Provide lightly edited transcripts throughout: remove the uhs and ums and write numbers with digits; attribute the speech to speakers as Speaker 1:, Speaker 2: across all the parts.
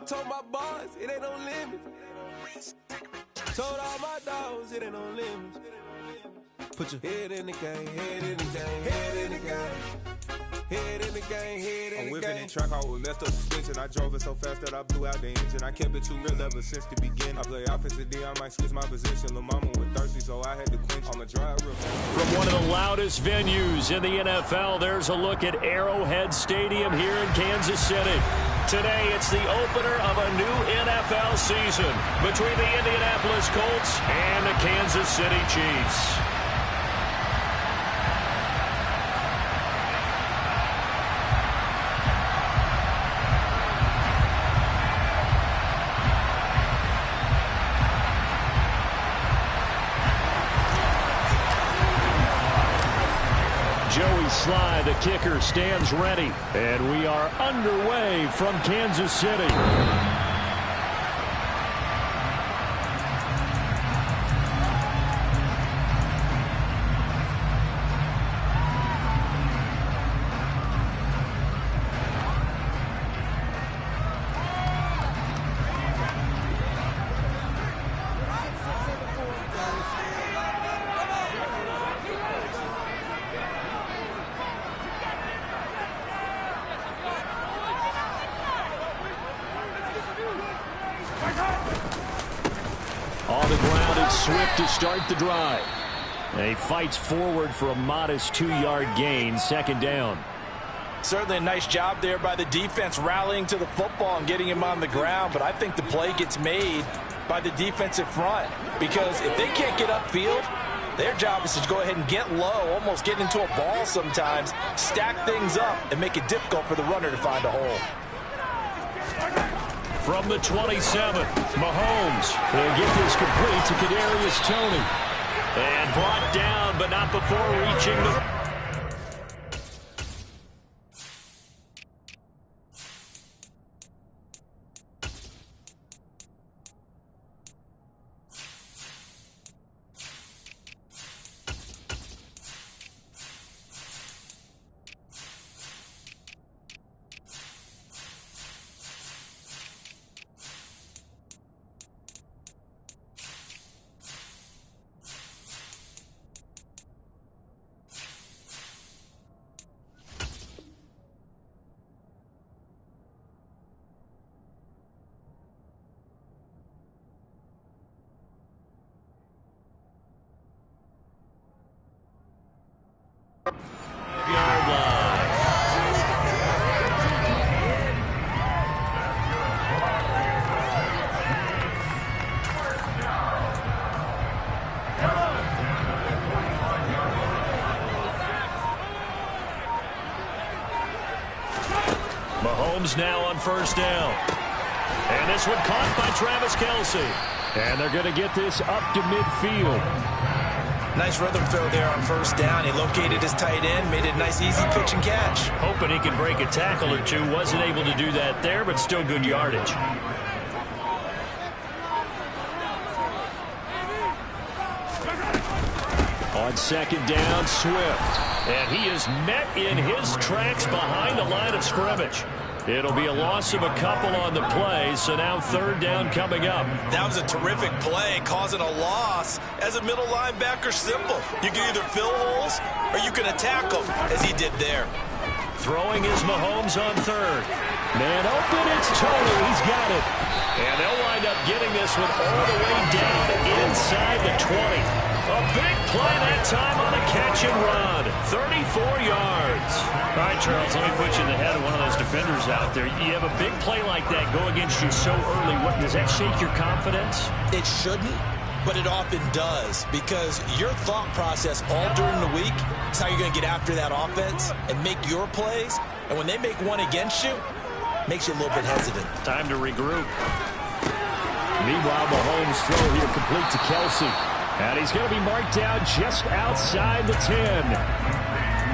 Speaker 1: Told my boys, it ain't no limits. Told all my dogs, it ain't no limits. Put your head in the game, head in the game, head in the game. Head in the game, head in the game.
Speaker 2: I'm whipping in track, I was left up suspension. I drove it so fast that I blew out the engine. I kept it too real ever since the beginning. I play offensive D, I might switch my position. Lil' mama was thirsty, so I had to quench. I'ma drive real fast.
Speaker 3: From one of the loudest venues in the NFL, there's a look at Arrowhead Stadium here in Kansas City. Today, it's the opener of a new NFL season between the Indianapolis Colts and the Kansas City Chiefs. Joey Sly, the kicker, stands ready. And we are underway from Kansas City. On the ground, it's Swift to start the drive. And he fights forward for a modest 2-yard gain, second down.
Speaker 4: Certainly a nice job there by the defense rallying to the football and getting him on the ground, but I think the play gets made by the defensive front because if they can't get upfield, their job is to go ahead and get low, almost get into a ball sometimes, stack things up, and make it difficult for the runner to find a hole.
Speaker 3: From the 27th, Mahomes will get this complete to Kadarius Toney. And brought down, but not before reaching the... yard line. Mahomes now on first down. And this one caught by Travis Kelce. And they're going to get this up to midfield.
Speaker 4: Nice rhythm throw there on first down. He located his tight end, made it a nice, easy pitch and catch.
Speaker 3: Hoping he can break a tackle or two. Wasn't able to do that there, but still good yardage. On second down, Swift. And he is met in his tracks behind the line of scrimmage. It'll be a loss of a couple on the play, so now third down coming up.
Speaker 4: That was a terrific play, causing a loss. As a middle linebacker, simple. You can either fill holes or you can attack them, as he did there.
Speaker 3: Throwing is Mahomes on third. Man open, it's Toney. He's got it. And they'll wind up getting this one all the way down inside the 20. A big play that time on a catch and run. 34 yards.
Speaker 5: All right, Charles, let me put you in the head of one of those defenders out there. You have a big play like that go against you so early. What, does that shake your confidence?
Speaker 4: It shouldn't, but it often does because your thought process all during the week is how you're going to get after that offense and make your plays. And when they make one against you, it makes you a little bit hesitant.
Speaker 5: Time to regroup.
Speaker 3: Meanwhile, Mahomes' throw here complete to Kelce. And he's going to be marked down just outside the 10.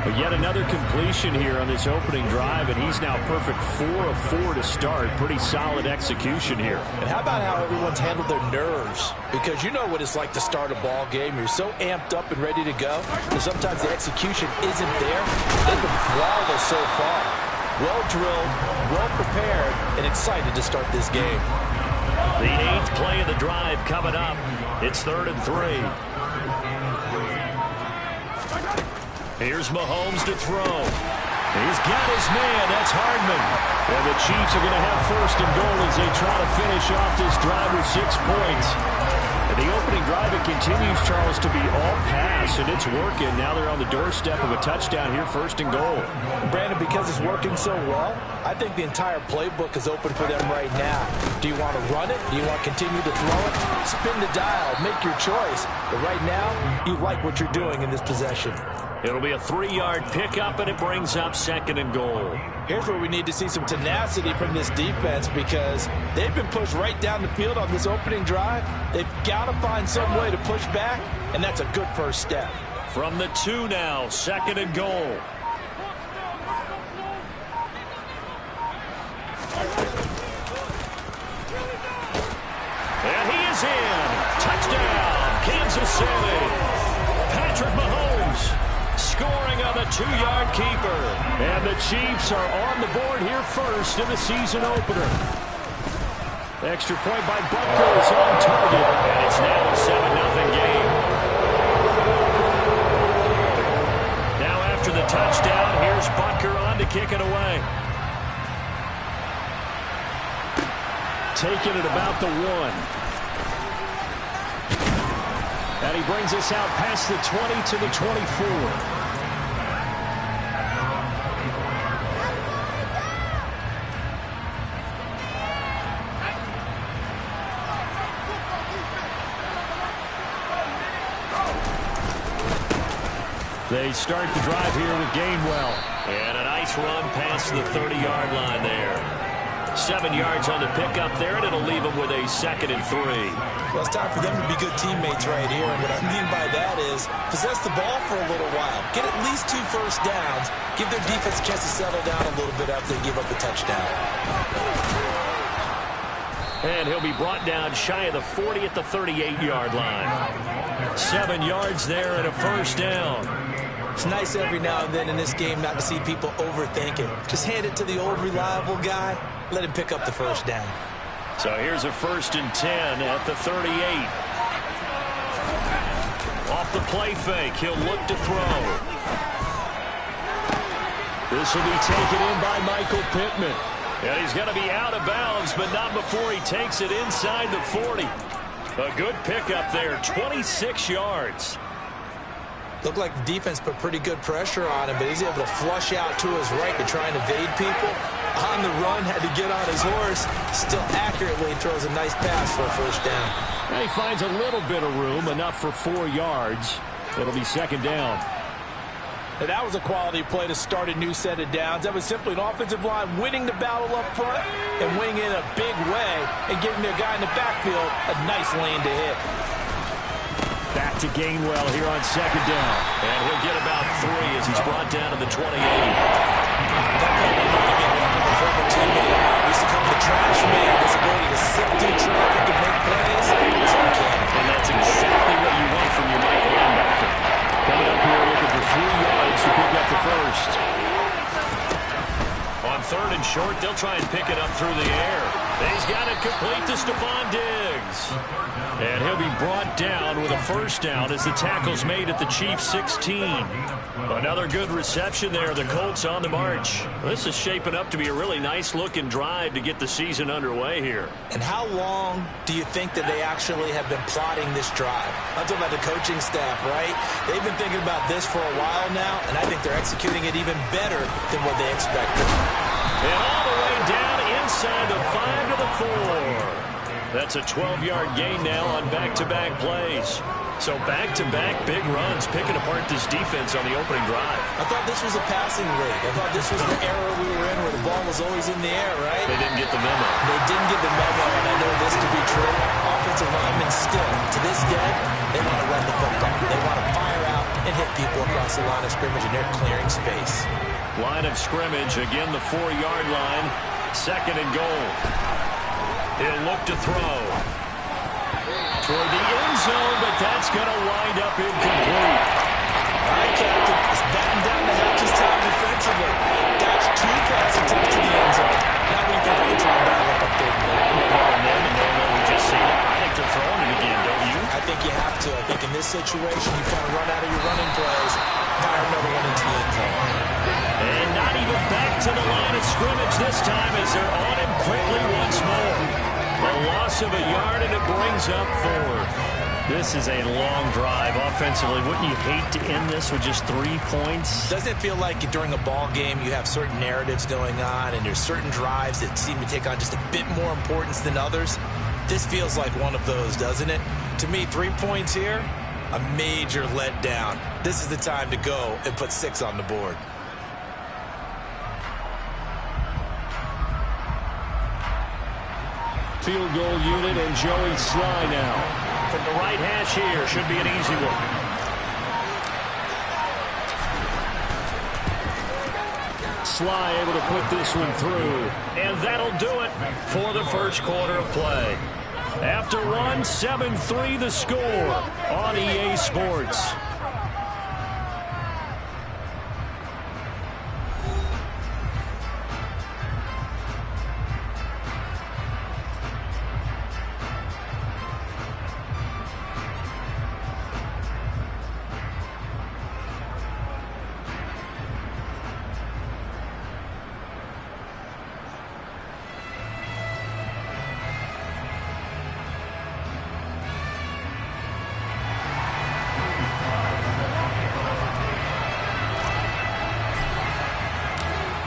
Speaker 3: But yet another completion here on this opening drive, and he's now perfect 4 of 4 to start. Pretty solid execution here.
Speaker 4: And how about how everyone's handled their nerves? Because you know what it's like to start a ball game. You're so amped up and ready to go, and sometimes the execution isn't there. They've been flawless so far. well-drilled, well-prepared, and excited to start this game.
Speaker 3: The 8th play of the drive coming up. It's 3rd and 3. Here's Mahomes to throw. He's got his man. That's Hardman. And the Chiefs are going to have 1st and goal as they try to finish off this drive with 6 points. And the opening drive, it continues, Charles, to be all pass, and it's working. Now they're on the doorstep of a touchdown here, 1st and goal.
Speaker 4: Brandon, because it's working so well, I think the entire playbook is open for them right now. Do you want to run it? Do you want to continue to throw it? Spin the dial. Make your choice. But right now, you like what you're doing in this possession.
Speaker 3: It'll be a 3-yard pickup, and it brings up 2nd and goal.
Speaker 4: Here's where we need to see some tenacity from this defense because they've been pushed right down the field on this opening drive. They've got to find some way to push back, and that's a good first step.
Speaker 3: From the 2 now, 2nd and goal. And he is in. Touchdown, Kansas City. Patrick Mahomes scoring on the 2-yard keeper. And the Chiefs are on the board here first in the season opener. Extra point by Butker is on target. And it's now a 7-0 game. Now after the touchdown, here's Butker on to kick it away. Taking it about the 1. And he brings us out past the 20 to the 24. They start the drive here with Gainwell. And a nice run past the 30-yard line there. 7 yards on the pickup there, and it'll leave them with a 2nd and 3.
Speaker 4: Well, it's time for them to be good teammates right here. And what I mean by that is possess the ball for a little while. Get at least 2 first downs. Give their defense a chance to settle down a little bit after they give up a touchdown.
Speaker 3: And he'll be brought down shy of the 40 at the 38-yard line. 7 yards there and a first down.
Speaker 4: It's nice every now and then in this game not to see people overthink it. Just hand it to the old reliable guy. Let him pick up the first down.
Speaker 3: So here's a 1st and 10 at the 38. Off the play fake, he'll look to throw. This will be taken in by Michael Pittman. And he's going to be out of bounds, but not before he takes it inside the 40. A good pickup there, 26 yards.
Speaker 4: Looked like the defense put pretty good pressure on him, but he's able to flush out to his right to try and evade people. On the run, had to get on his horse. Still accurately throws a nice pass for a first down.
Speaker 3: And he finds a little bit of room, enough for 4 yards. It'll be 2nd down.
Speaker 4: And that was a quality play to start a new set of downs. That was simply an offensive line winning the battle up front and winning in a big way and giving the guy in the backfield a nice lane to hit.
Speaker 3: Back to Gainwell here on 2nd down. And he'll get about 3 as he's brought down to the 28.
Speaker 4: That play reminded me of a former teammate of mine. He used to call him the trash man. His ability to sift through traffic and make plays. It's uncanny.
Speaker 3: And that's exactly what you want from your Mike linebacker. Coming up here looking for 3 yards to pick up the first. On 3rd and short, they'll try and pick it up through the air. He's got it complete to Stephon Diggs. And he'll be brought down with a first down as the tackle's made at the Chiefs' 16. Another good reception there. The Colts on the march. This is shaping up to be a really nice-looking drive to get the season underway here.
Speaker 4: And how long do you think that they actually have been plotting this drive? I'm talking about the coaching staff, right? They've been thinking about this for a while now, and I think they're executing it even better than what they expected.
Speaker 3: And all the way down inside the 5 to the 4. That's a 12-yard gain now on back-to-back plays. So back-to-back big runs, picking apart this defense on the opening drive.
Speaker 4: I thought this was a passing league. I thought this was the era we were in where the ball was always in the air, right?
Speaker 3: They didn't get the memo.
Speaker 4: They didn't get the memo, and I know this to be true. Offensive linemen still, to this day, they want to run the football. They want to fire out and hit people across the line of scrimmage, and they're clearing space.
Speaker 3: Line of scrimmage, again the 4-yard line. 2nd and goal. He'll look to throw. Toward the end zone, but that's going to wind up incomplete.
Speaker 4: All right, Captain. It's batting down the hatches time defensively. That's 2 passing situation, you kind of run out of your running plays, fire another one into the end zone.
Speaker 3: And not even back to the line of scrimmage this time as they're on him quickly once more. A loss of a yard, and it brings up 4. This is a long drive offensively. Wouldn't you hate to end this with just 3 points?
Speaker 4: Doesn't it feel like during a ball game you have certain narratives going on and there's certain drives that seem to take on just a bit more importance than others? This feels like one of those, doesn't it? To me, 3 points here, a major letdown. This is the time to go and put 6 on the board.
Speaker 3: Field goal unit and Joey Sly now. From the right hash here, should be an easy one. Sly able to put this one through. And that'll do it for the first quarter of play. After one, 7-3 the score on EA Sports.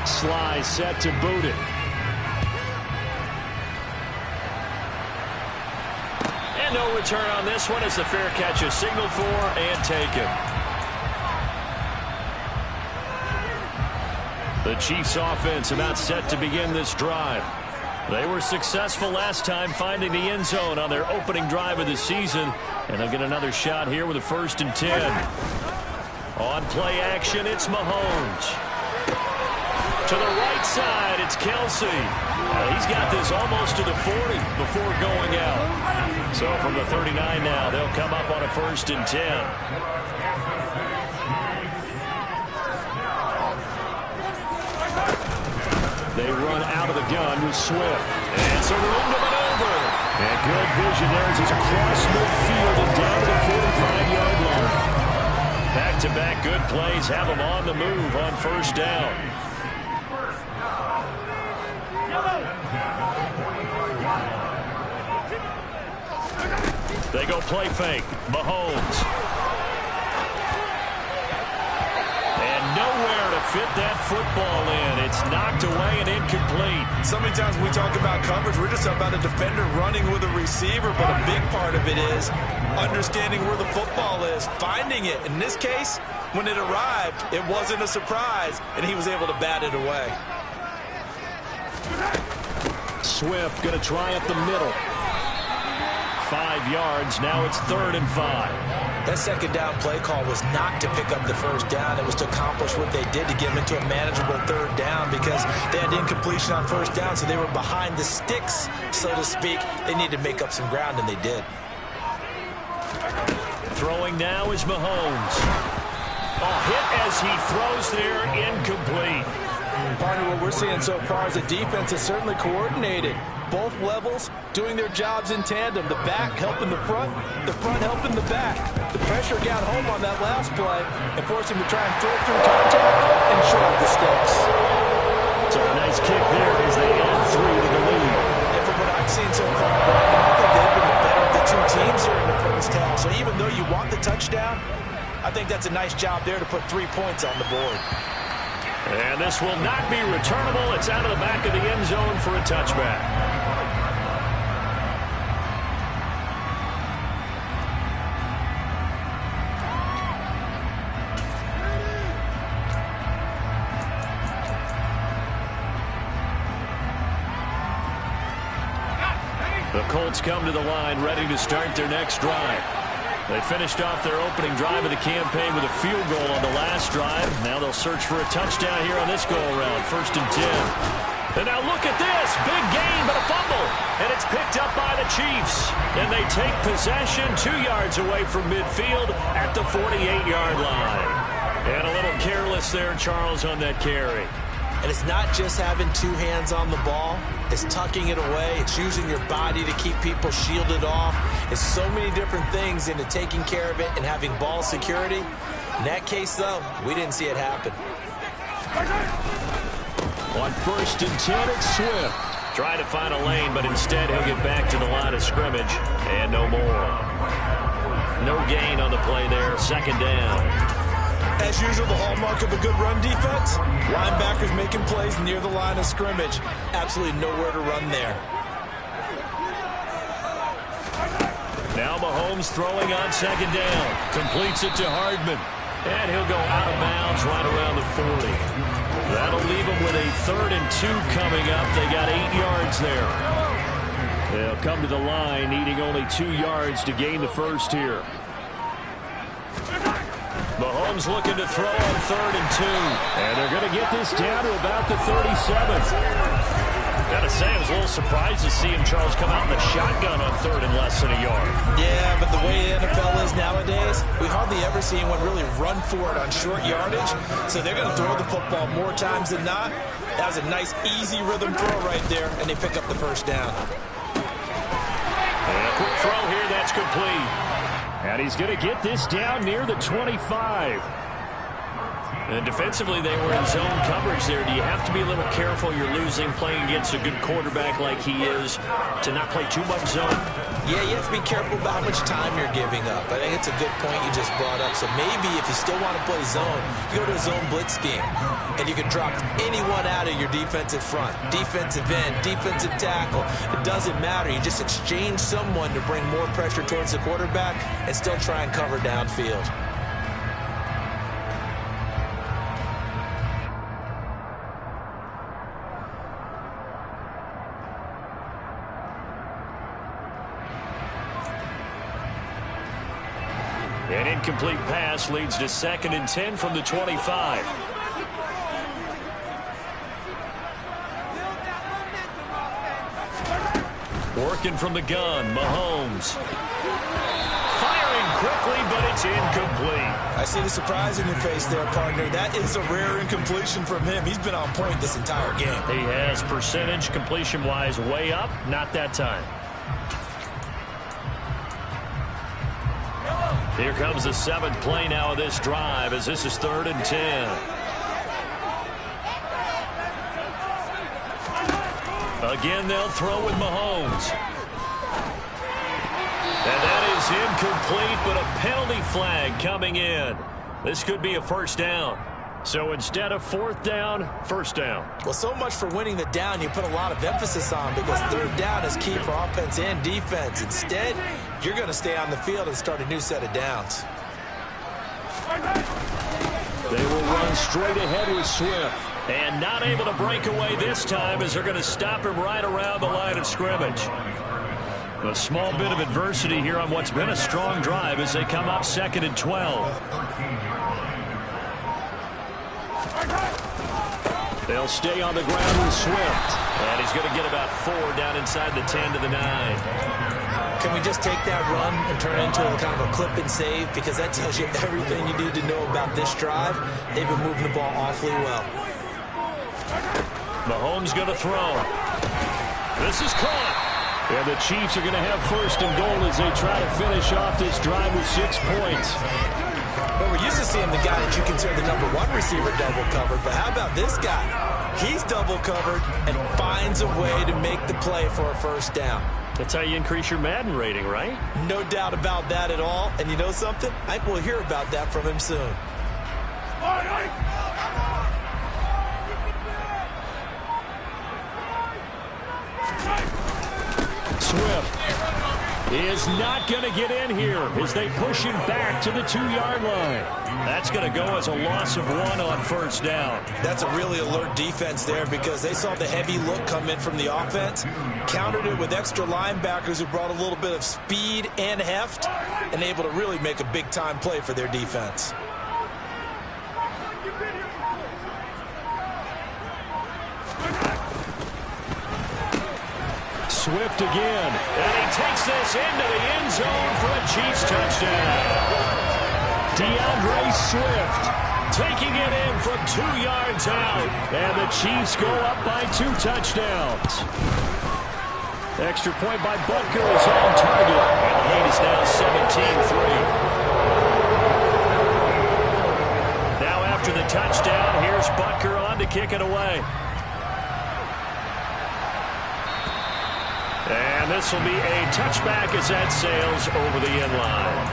Speaker 3: Sly set to boot it. And no return on this one as the fair catch is signaled for and taken. The Chiefs offense about set to begin this drive. They were successful last time finding the end zone on their opening drive of the season, and they'll get another shot here with a 1st and 10. On play action, it's Mahomes. To the right side, it's Kelsey. He's got this almost to the 40 before going out. So from the 39 now, they'll come up on a 1st and 10. They run out of the gun with Swift. And it's a room to maneuver. And good vision there as it's across midfield and down to the 45-yard line. Back-to-back good plays have them on the move on 1st down. They go play fake. Mahomes. And nowhere to fit that football in. It's knocked away and incomplete.
Speaker 4: So many times when we talk about coverage, we're just about a defender running with a receiver, but a big part of it is understanding where the football is, finding it. In this case, when it arrived, it wasn't a surprise, and he was able to bat it away.
Speaker 3: Swift going to try up the middle. 5 yards. Now it's 3rd and 5.
Speaker 4: That 2nd down play call was not to pick up the 1st down. It was to accomplish what they did to get them into a manageable 3rd down because they had incompletion on 1st down, so they were behind the sticks, so to speak. They needed to make up some ground, and they did.
Speaker 3: Throwing now is Mahomes. A hit as he throws there, incomplete.
Speaker 4: Partner, what we're seeing so far is the defense is certainly coordinated. Both levels doing their jobs in tandem. The back helping the front helping the back. The pressure got home on that last play and forced him to try and throw through contact and short the sticks.
Speaker 3: So a nice kick there as they add 3 to the lead.
Speaker 4: And from what I've seen so far, I think they've been the better of the 2 teams here in the 1st half. So even though you want the touchdown, I think that's a nice job there to put 3 points on the board.
Speaker 3: And this will not be returnable. It's out of the back of the end zone for a touchback. The Colts come to the line ready to start their next drive. They finished off their opening drive of the campaign with a field goal on the last drive. Now they'll search for a touchdown here on this go-around. 1st and 10. And now look at this. Big gain, but a fumble. And it's picked up by the Chiefs. And they take possession 2 yards away from midfield at the 48-yard line. And a little careless there, Charles, on that carry.
Speaker 4: And it's not just having two hands on the ball. It's tucking it away. It's using your body to keep people shielded off. It's so many different things into taking care of it and having ball security. In that case, though, we didn't see it happen.
Speaker 3: On 1st and 10, it's Swift. Trying to find a lane, but instead he'll get back to the line of scrimmage. And no more. No gain on the play there. 2nd down.
Speaker 4: As usual, the hallmark of a good run defense, linebackers making plays near the line of scrimmage. Absolutely nowhere to run there.
Speaker 3: Now Mahomes throwing on 2nd down. Completes it to Hardman. And he'll go out of bounds right around the 40. That'll leave him with a 3rd and 2 coming up. They got 8 yards there. They'll come to the line, needing only 2 yards to gain the first here. Mahomes looking to throw on 3rd and 2. And they're going to get this down to about the 37. Gotta say, I was a little surprised to see him, Charles, come out in the shotgun on 3rd and less than a yard.
Speaker 4: Yeah, but the way the NFL is nowadays, we hardly ever see anyone really run for it on short yardage. So they're going to throw the football more times than not. That was a nice, easy rhythm throw right there, and they pick up the first down.
Speaker 3: And a quick throw here, that's complete. And he's going to get this down near the 25. And defensively, they were in zone coverage there. Do you have to be a little careful? You're losing playing against a good quarterback like he is to not play too much zone?
Speaker 4: Yeah, you have to be careful about how much time you're giving up. I think it's a good point you just brought up. So maybe if you still want to play zone, you go to a zone blitz scheme. And you can drop anyone out of your defensive front. Defensive end, defensive tackle. It doesn't matter. You just exchange someone to bring more pressure towards the quarterback and still try and cover downfield.
Speaker 3: An incomplete pass leads to 2nd and 10 from the 25. Working from the gun, Mahomes. Firing quickly, but it's incomplete.
Speaker 4: I see the surprise in your face there, partner. That is a rare incompletion from him. He's been on point this entire game.
Speaker 3: He has percentage completion-wise way up, not that time. Here comes the 7th play now of this drive as this is 3rd and 10. Again, they'll throw with Mahomes. And that is incomplete, but a penalty flag coming in. This could be a first down. So instead of 4th down, first down.
Speaker 4: Well, so much for winning the down you put a lot of emphasis on because 3rd down is key for offense and defense. Instead, you're going to stay on the field and start a new set of downs.
Speaker 3: They will run straight ahead with Swift. And not able to break away this time as they're going to stop him right around the line of scrimmage. A small bit of adversity here on what's been a strong drive as they come up 2nd and 12. They'll stay on the ground with Swift. And he's going to get about 4 down inside the 10 to the 9.
Speaker 4: Can we just take that run and turn it into a kind of a clip and save? Because that tells you everything you need to know about this drive. They've been moving the ball awfully well.
Speaker 3: Mahomes going to throw. This is caught. And the Chiefs are going to have 1st and goal as they try to finish off this drive with 6 points.
Speaker 4: Well, we're used to seeing the guy that you consider the #1 receiver double covered. But how about this guy? He's double covered and finds a way to make the play for a first down.
Speaker 3: That's how you increase your Madden rating, right?
Speaker 4: No doubt about that at all. And you know something? I think we'll hear about that from him soon.
Speaker 3: Swift is not going to get in here as they push him back to the 2-yard line. That's going to go as a loss of 1 on 1st down.
Speaker 4: That's a really alert defense there because they saw the heavy look come in from the offense, countered it with extra linebackers who brought a little bit of speed and heft, and able to really make a big-time play for their defense.
Speaker 3: Swift again, and he takes this into the end zone for a Chiefs touchdown. DeAndre Swift taking it in from 2 yards out. And the Chiefs go up by 2 touchdowns. Extra point by Butker is on target. And the lead is now 17-3. Now after the touchdown, here's Butker on to kick it away. And this will be a touchback as that sails over the end line.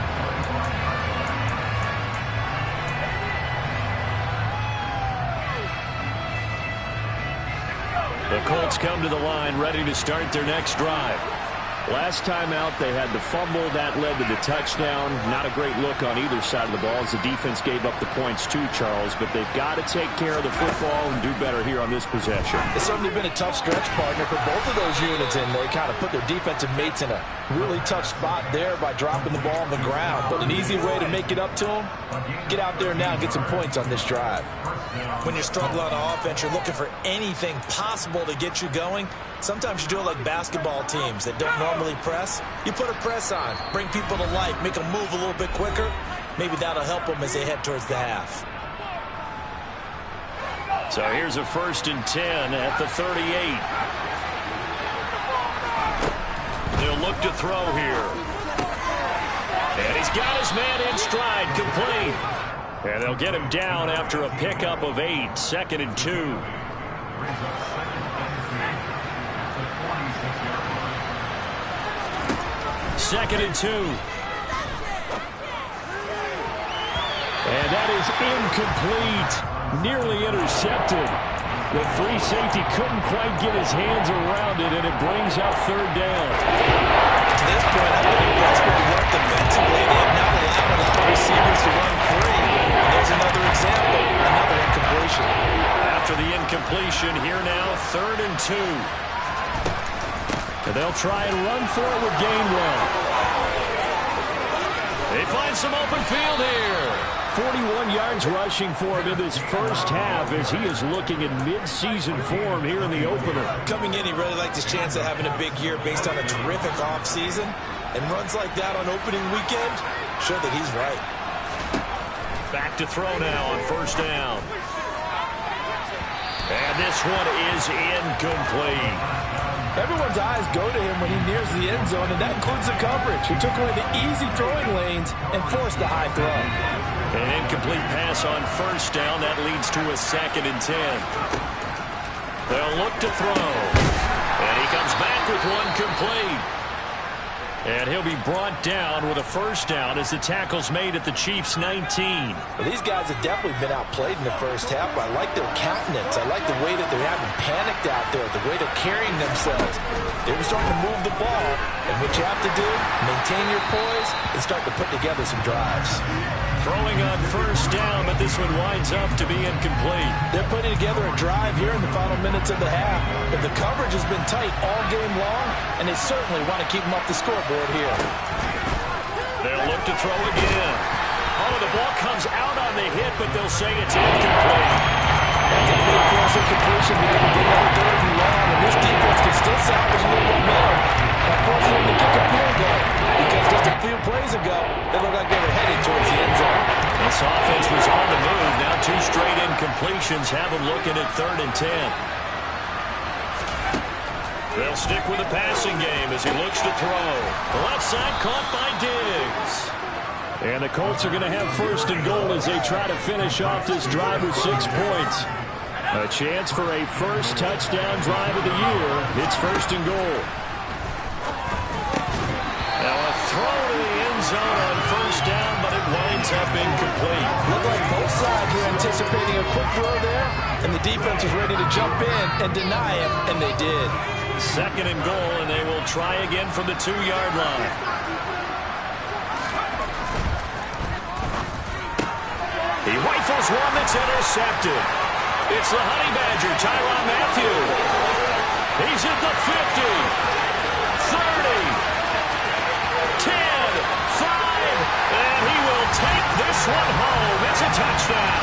Speaker 3: The Colts come to the line ready to start their next drive. Last time out, they had the fumble. That led to the touchdown. Not a great look on either side of the ball as the defense gave up the points too, Charles. But they've got to take care of the football and do better here on this possession.
Speaker 4: It's certainly been a tough stretch, partner, for both of those units, and they kind of put their defensive mates in a really tough spot there by dropping the ball on the ground. But an easy way to make it up to them, get out there now and get some points on this drive. When you're struggling on offense, you're looking for anything possible to get you going. Sometimes you do it like basketball teams that don't normally press. You put a press on, bring people to life, make them move a little bit quicker. Maybe that'll help them as they head towards the half.
Speaker 3: So here's a 1st and 10 at the 38. They'll look to throw here. And he's got his man in stride, complete. And they'll get him down after a pickup of 8, 2nd and 2. Second and 2. And that is incomplete. Nearly intercepted. The free safety couldn't quite get his hands around it, and it brings up 3rd down.
Speaker 4: To this point, I've been impressed with the work defensively. They have not allowed a lot of receivers to run free. And there's another example, another incompletion.
Speaker 3: After the incompletion, here now, 3rd and 2. And they'll try and run for it with Gainwell. They find some open field here. 41 yards rushing for him in this first half as he is looking in mid-season form here in the opener.
Speaker 4: Coming in, he really liked his chance of having a big year based on a terrific offseason. And runs like that on opening weekend show that he's right.
Speaker 3: Back to throw now on 1st down. And this one is incomplete.
Speaker 4: Everyone's eyes go to him when he nears the end zone, and that includes the coverage. He took away the easy throwing lanes and forced a high throw.
Speaker 3: An incomplete pass on 1st down. That leads to a 2nd and 10. They'll look to throw. And he comes back with one complete. And he'll be brought down with a 1st down as the tackle's made at the Chiefs' 19.
Speaker 4: Well, these guys have definitely been outplayed in the first half. I like their countenance. I like the way that they're having panicked out there, the way they're carrying themselves. They're starting to move the ball. And what you have to do, maintain your poise and start to put together some drives.
Speaker 3: Throwing on 1st down, but this one winds up to be incomplete.
Speaker 4: They're putting together a drive here in the final minutes of the half. But the coverage has been tight all game long, and they certainly want to keep them off the scoreboard here.
Speaker 3: They'll look to throw again. Oh, the ball comes out on the hit, but they'll say it's incomplete.
Speaker 4: That's a big force incompletion because they get out 3rd and long, and this defense can still salvage a little momentum by forcing them to kick a field goal. Because just a few plays ago, they looked like they were headed towards the end zone.
Speaker 3: This offense was on the move. Now 2 straight incompletions have them looking at 3rd and 10. They'll stick with the passing game as he looks to throw. The left side caught by Diggs. And the Colts are going to have 1st and goal as they try to finish off this drive with 6 points. A chance for a first touchdown drive of the year. It's 1st and goal. Now a throw to the end zone on 1st down, but it winds up incomplete.
Speaker 4: Looked like both sides were anticipating a quick throw there, and the defense was ready to jump in and deny it, and they did.
Speaker 3: 2nd and goal, and they will try again from the 2-yard line. He rifles one that's intercepted. It's the Honey Badger, Tyrann Mathieu. He's at the 50, 30, 10, 5, and he will take this one home. It's a touchdown.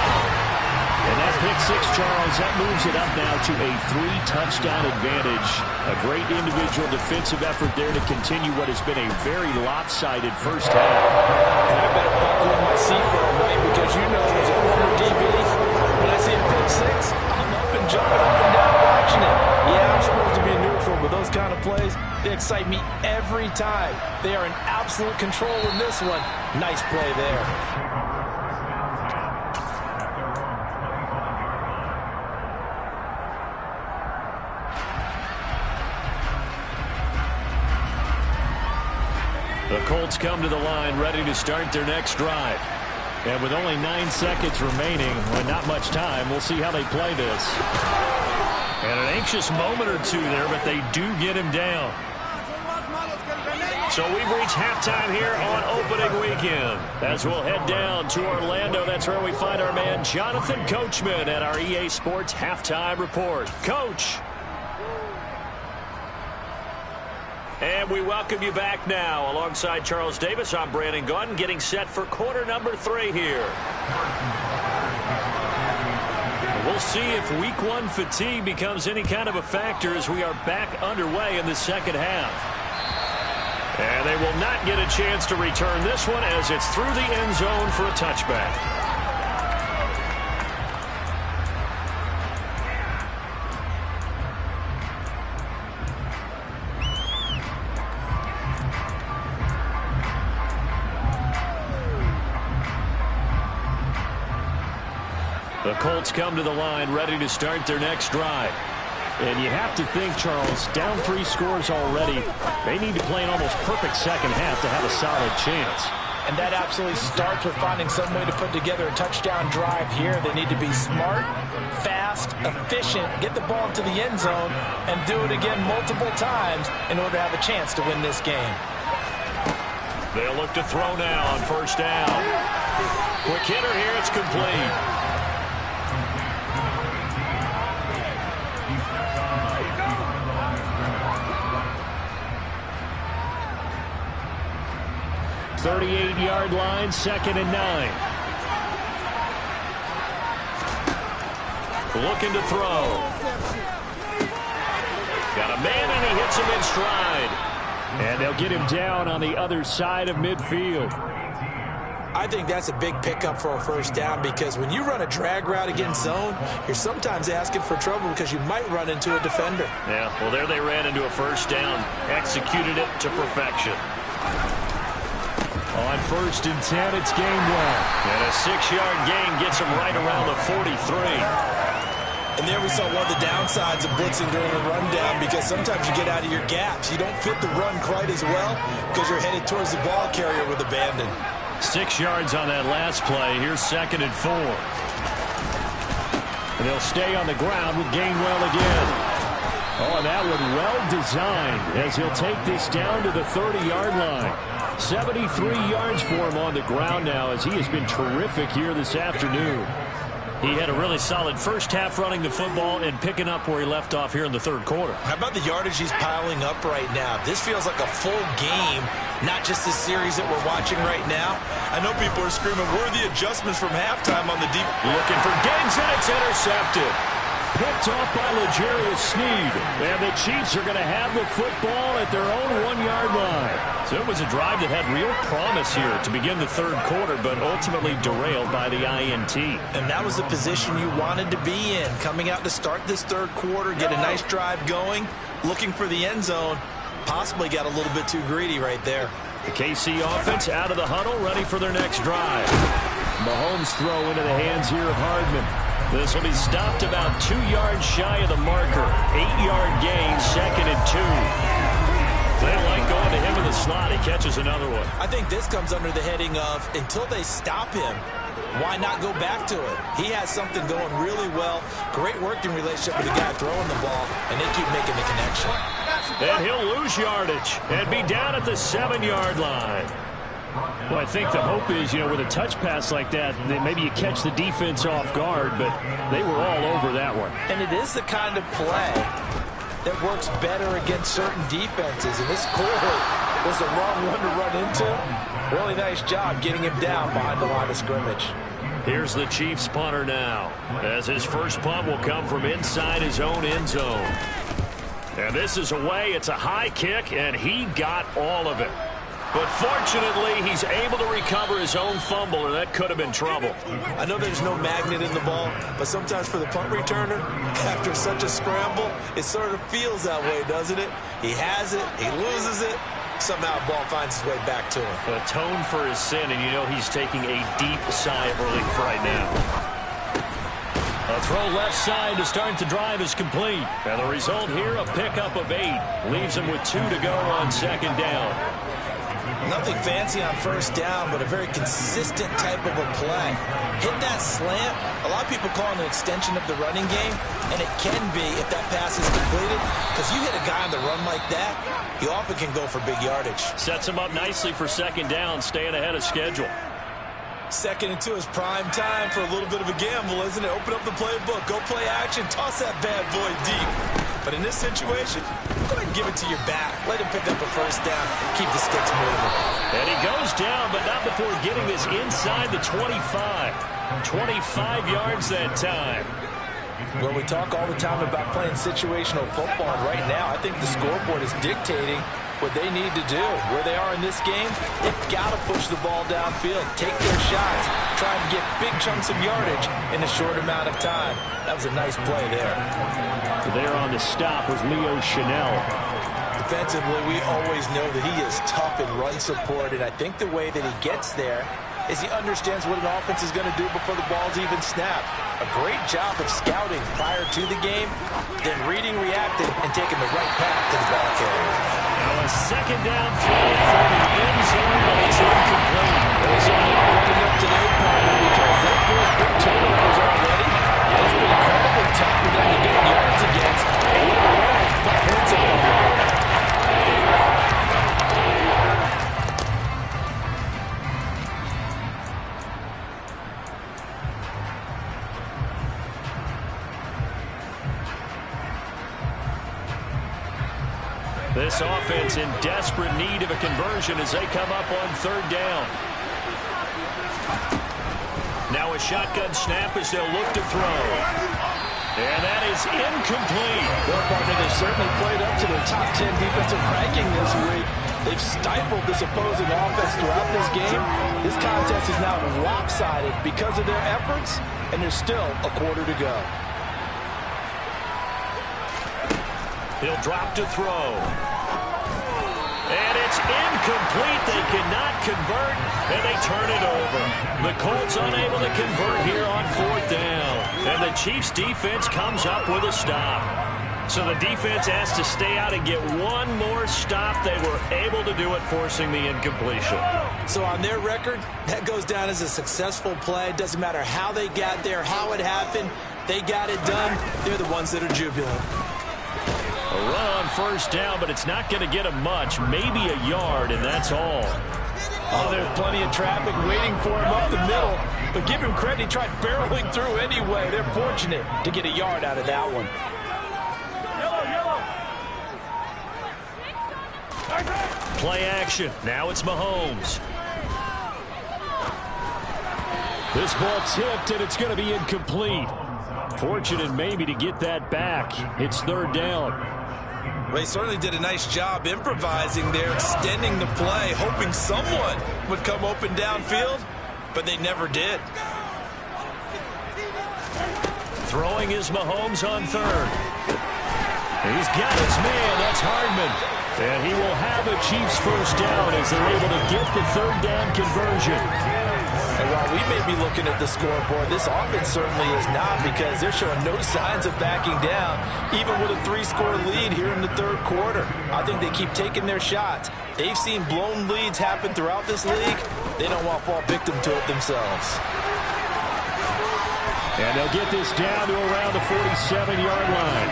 Speaker 3: And that pick 6, Charles, that moves it up now to a 3-touchdown advantage. A great individual defensive effort there to continue what has been a very lopsided first half.
Speaker 4: And I better buckle in my seatbelt, right? Because you know, as a former DB, 6, I'm up and jumping up and down watching it. Yeah, I'm supposed to be neutral, but those kind of plays, they excite me every time. They are in absolute control in this one. Nice play there.
Speaker 3: The Colts come to the line ready to start their next drive. And with only 9 seconds remaining, and not much time, we'll see how they play this. And an anxious moment or two there, but they do get him down. So we've reached halftime here on opening weekend. As we'll head down to Orlando, that's where we find our man Jonathan Coachman at our EA Sports Halftime Report. Coach. And we welcome you back now. Alongside Charles Davis, I'm Brandon Gunn, getting set for quarter number 3 here. We'll see if week 1 fatigue becomes any kind of a factor as we are back underway in the second half. And they will not get a chance to return this one as it's through the end zone for a touchback. The Colts come to the line ready to start their next drive. And you have to think, Charles, down 3 scores already. They need to play an almost perfect second half to have a solid chance.
Speaker 4: And that absolutely starts with finding some way to put together a touchdown drive here. They need to be smart, fast, efficient, get the ball to the end zone, and do it again multiple times in order to have a chance to win this game.
Speaker 3: They'll look to throw now on first down. Quick hitter here, it's complete. .38-yard line, 2nd and 9. Looking to throw. Got a man, and he hits him in stride. And they'll get him down on the other side of midfield.
Speaker 4: I think that's a big pickup for a first down because when you run a drag route against zone, you're sometimes asking for trouble because you might run into a defender.
Speaker 3: Yeah, well, there they ran into a first down, executed it to perfection. On 1st and 10, it's game 1. And a 6-yard gain gets him right around the 43.
Speaker 4: And there we saw one of the downsides of blitzing during a rundown because sometimes you get out of your gaps. You don't fit the run quite as well because you're headed towards the ball carrier with abandon.
Speaker 3: 6 yards on that last play. Here's 2nd and 4. And they'll stay on the ground with Gainwell again. Oh, that one well designed as he'll take this down to the 30-yard line. 73 yards for him on the ground now as he has been terrific here this afternoon. He had a really solid first half running the football and picking up where he left off here in the 3rd quarter.
Speaker 4: How about the yardage he's piling up right now? This feels like a full game, not just this series that we're watching right now. I know people are screaming, where are the adjustments from halftime on the deep?
Speaker 3: Looking for Diggs, and it's intercepted. Picked off by L'Jarius Sneed. And the Chiefs are going to have the football at their own 1-yard line. So it was a drive that had real promise here to begin the 3rd quarter, but ultimately derailed by the INT.
Speaker 4: And that was the position you wanted to be in. Coming out to start this 3rd quarter, get a nice drive going, looking for the end zone. Possibly got a little bit too greedy right there.
Speaker 3: The KC offense out of the huddle, ready for their next drive. Mahomes throw into the hands here of Hardman. This will be stopped about 2 yards shy of the marker. 8-yard gain, 2nd and 2. They like going to him in the slot. He catches another one.
Speaker 4: I think this comes under the heading of until they stop him, why not go back to it? He has something going really well. Great working relationship with the guy throwing the ball, and they keep making the connection.
Speaker 3: And he'll lose yardage and be down at the 7-yard line. Well, I think the hope is, with a touch pass like that, maybe you catch the defense off guard, but they were all over that one.
Speaker 4: And it is the kind of play that works better against certain defenses, and this cohort was the wrong one to run into. Really nice job getting him down behind the line of scrimmage.
Speaker 3: Here's the Chiefs punter now, as his first punt will come from inside his own end zone. And this is away. It's a high kick, and he got all of it. But fortunately, he's able to recover his own fumble, or that could have been trouble.
Speaker 4: I know there's no magnet in the ball, but sometimes for the punt returner, after such a scramble, it sort of feels that way, doesn't it? He has it, he loses it, somehow the ball finds its way back to him.
Speaker 3: Atone for his sin, and you know he's taking a deep sigh of relief right now. A throw left side to start the drive is complete. And the result here, a pickup of 8. Leaves him with 2 to go on second down.
Speaker 4: Nothing fancy on first down, but a very consistent type of a play. Hit that slant. A lot of people call it an extension of the running game, and it can be if that pass is completed, because you hit a guy on the run like that, you often can go for big yardage.
Speaker 3: Sets him up nicely for second down, staying ahead of schedule.
Speaker 4: 2nd and 2 is prime time for a little bit of a gamble, isn't it? Open up the playbook, go play action, toss that bad boy deep. But in this situation, go ahead and give it to your back. Let him pick up a first down, keep the sticks moving.
Speaker 3: And he goes down, but not before getting this inside the 25. 25 yards that time.
Speaker 4: Well, we talk all the time about playing situational football. Right now, I think the scoreboard is dictating what they need to do. Where they are in this game, they've got to push the ball downfield, take their shots, try and get big chunks of yardage in a short amount of time. That was a nice play there.
Speaker 3: There on the stop was Leo Chanel.
Speaker 4: Defensively, we always know that he is tough in run support, and I think the way that he gets there is he understands what an offense is going to do before the ball's even snapped. A great job of scouting prior to the game, then reading, reacting, and taking the right path to the ball carrier.
Speaker 3: Now a second down throw for the end zone, but it's incomplete.
Speaker 4: They certainly are running up to their partner because they've forced big turnovers already. It's been incredibly tough for them to get yards against. And let alone put points on the board.
Speaker 3: This offense in desperate need of a conversion as they come up on third down. Now a shotgun snap as they'll look to throw. And that is incomplete.
Speaker 4: Well, partner, they've certainly played up to their top 10 defensive ranking this week. They've stifled this opposing offense throughout this game. This contest is now lopsided because of their efforts, and there's still a quarter to go.
Speaker 3: He'll drop to throw. And it's incomplete. They cannot convert, and they turn it over. The Colts unable to convert here on fourth down. And the Chiefs' defense comes up with a stop. So the defense has to stay out and get one more stop. They were able to do it, forcing the incompletion.
Speaker 4: So on their record, that goes down as a successful play. It doesn't matter how they got there, how it happened. They got it done. They're the ones that are jubilant.
Speaker 3: A run on first down, but it's not going to get him much. Maybe a yard, and that's all.
Speaker 4: Oh, there's plenty of traffic waiting for him up the middle. But give him credit, he tried barreling through anyway. They're fortunate to get a yard out of that one.
Speaker 3: Play action. Now it's Mahomes. This ball tipped, and it's going to be incomplete. Fortunate maybe to get that back. It's third down.
Speaker 4: They certainly did a nice job improvising there, extending the play, hoping someone would come open downfield, but they never did.
Speaker 3: Throwing is Mahomes on third. He's got his man. That's Hardman. And he will have a Chiefs first down as they're able to get the third down conversion.
Speaker 4: And while we may be looking at the scoreboard, this offense certainly is not, because they're showing no signs of backing down, even with a 3-score lead here in the third quarter. I think they keep taking their shots. They've seen blown leads happen throughout this league. They don't want to fall victim to it themselves.
Speaker 3: And they'll get this down to around the 47-yard line.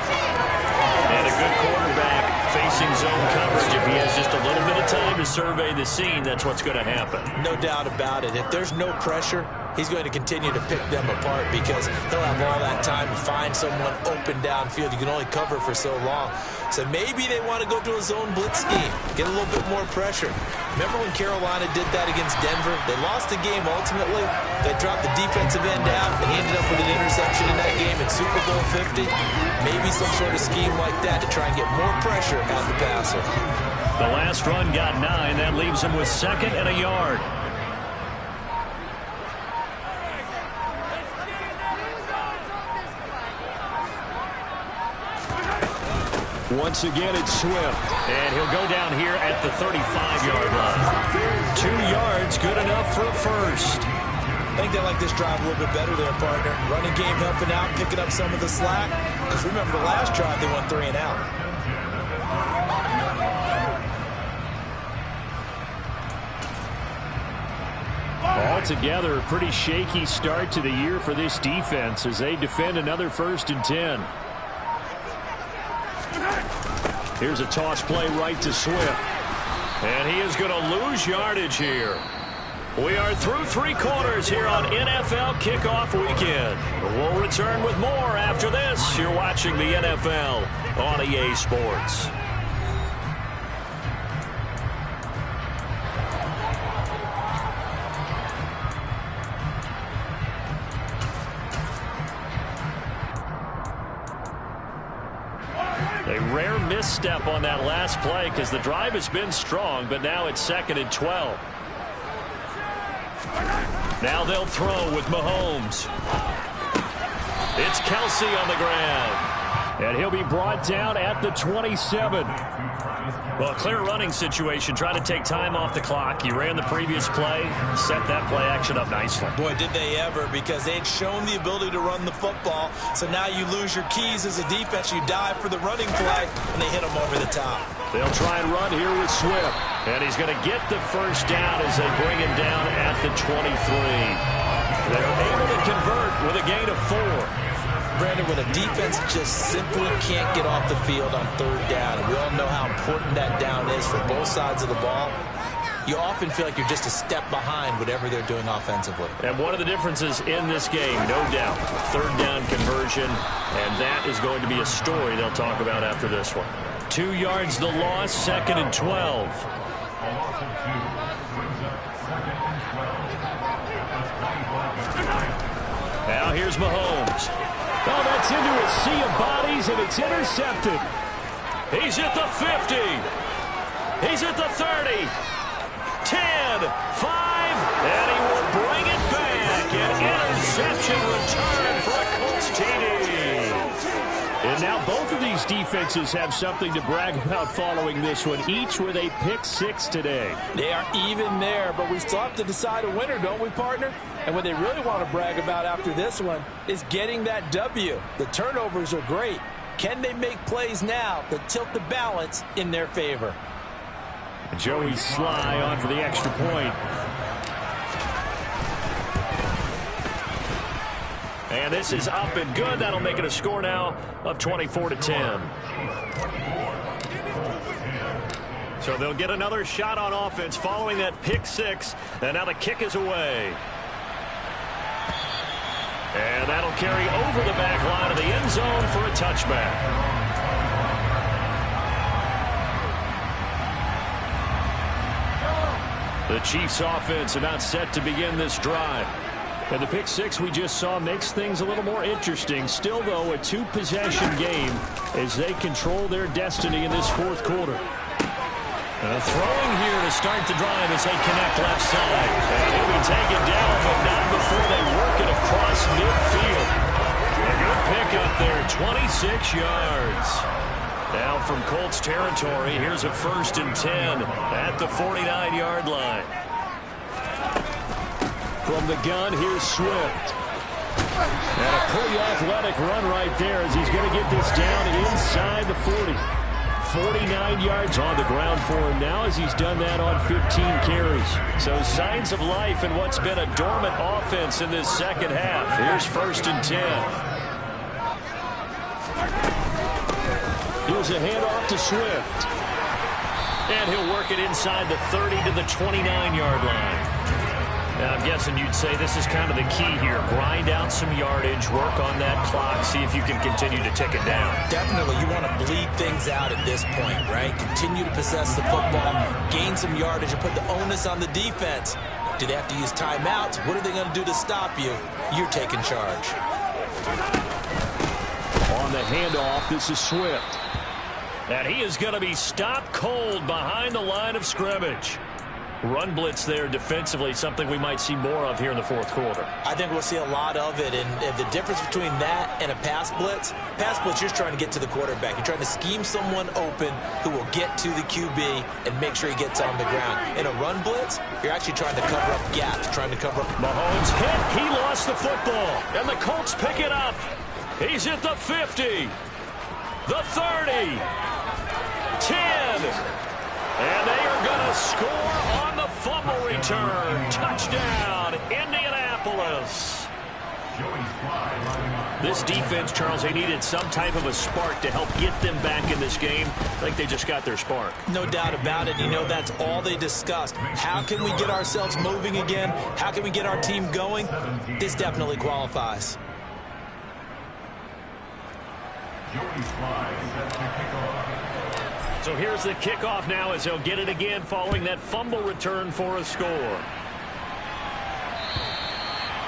Speaker 3: And a good quarterback facing zone coverage. If he has just a little bit of time to survey the scene, that's what's going to happen.
Speaker 4: No doubt about it. If there's no pressure, he's going to continue to pick them apart, because he'll have all that time to find someone open downfield. You can only cover for so long. So maybe they want to go to a zone blitz scheme, get a little bit more pressure. Remember when Carolina did that against Denver? They lost the game ultimately. They dropped the defensive end out, and he ended up with an interception in that game in Super Bowl 50. Maybe some sort of scheme like that to try and get more pressure at the passer.
Speaker 3: The last run got 9. That leaves him with 2nd and a yard. Once again, it's Swift. And he'll go down here at the 35-yard line. 2 yards, good enough for a first.
Speaker 4: I think they like this drive a little bit better there, partner. Running game helping out, picking up some of the slack. Because remember, the last drive, they went 3 and out.
Speaker 3: Altogether, a pretty shaky start to the year for this defense as they defend another 1st and 10. Here's a toss play right to Swift. And he is going to lose yardage here. We are through 3 quarters here on NFL Kickoff Weekend. We'll return with more after this. You're watching the NFL on EA Sports. A rare misstep on that last play because the drive has been strong, but now it's 2nd and 12. Now they'll throw with Mahomes. It's Kelsey on the ground. And he'll be brought down at the 27. Well, a clear running situation, trying to take time off the clock. He ran the previous play, set that play action up nicely.
Speaker 4: Boy, did they ever, because they had shown the ability to run the football. So now you lose your keys as a defense. You dive for the running play, and they hit them over the top.
Speaker 3: They'll try and run here with Swift. And he's going to get the first down as they bring him down at the 23. They're able to convert with a gain of 4.
Speaker 4: Brandon, when a defense just simply can't get off the field on 3rd down, and we all know how important that down is for both sides of the ball, you often feel like you're just a step behind whatever they're doing offensively.
Speaker 3: And one of the differences in this game, no doubt, 3rd down conversion, and that is going to be a story they'll talk about after this one. 2 yards the loss, 2nd and 12. Now here's Mahomes. Oh, that's into a sea of bodies, and it's intercepted. He's at the 50. He's at the 30. 10, 5, and he will bring it back. An interception return for a Colts TD. And now both of these defenses have something to brag about following this one, each with a pick 6 today.
Speaker 4: They are even there, but we still have to decide a winner, don't we, partner? And what they really want to brag about after this one is getting that W. The turnovers are great. Can they make plays now that tilt the balance in their favor?
Speaker 3: Joey Sly on for the extra point. And this is up and good. That'll make it a score now of 24-10. So they'll get another shot on offense following that pick 6. And now the kick is away. And that'll carry over the back line of the end zone for a touchback. The Chiefs offense about set to begin this drive. And the pick 6 we just saw makes things a little more interesting. Still, though, a 2-possession game as they control their destiny in this 4th quarter. Throwing here to start the drive as they connect left side. And he'll be taken down, but not before they work it across midfield. A good pickup there, 26 yards. Now from Colts territory, here's a 1st and 10 at the 49-yard line. From the gun, here's Swift. And a pretty athletic run right there as he's going to get this down inside the 40. 49 yards on the ground for him now as he's done that on 15 carries. So signs of life in what's been a dormant offense in this second half. Here's 1st and 10. Here's a handoff to Swift. And he'll work it inside the 30 to the 29-yard line. Now, I'm guessing you'd say this is kind of the key here. Grind out some yardage, work on that clock, see if you can continue to tick it down.
Speaker 4: Definitely, you want to bleed things out at this point, right? Continue to possess the football, gain some yardage, and put the onus on the defense. Do they have to use timeouts? What are they going to do to stop you? You're taking charge.
Speaker 3: On the handoff, this is Swift. And he is going to be stopped cold behind the line of scrimmage. Run blitz there defensively, something we might see more of here in the fourth quarter.
Speaker 4: I think we'll see a lot of it, and the difference between that and a pass blitz, you're trying to get to the quarterback. You're trying to scheme someone open who will get to the QB and make sure he gets on the ground. In a run blitz, you're actually trying to cover up gaps, trying to cover up.
Speaker 3: Mahomes hit, he lost the football, and the Colts pick it up. He's at the 50, the 30, 10. And they are going to score on the fumble return. Touchdown, Indianapolis. This defense, Charles, they needed some type of a spark to help get them back in this game. I think they just got their spark.
Speaker 4: No doubt about it. You know, that's all they discussed. How can we get ourselves moving again? How can we get our team going? This definitely qualifies.
Speaker 3: So here's the kickoff now as he'll get it again following that fumble return for a score.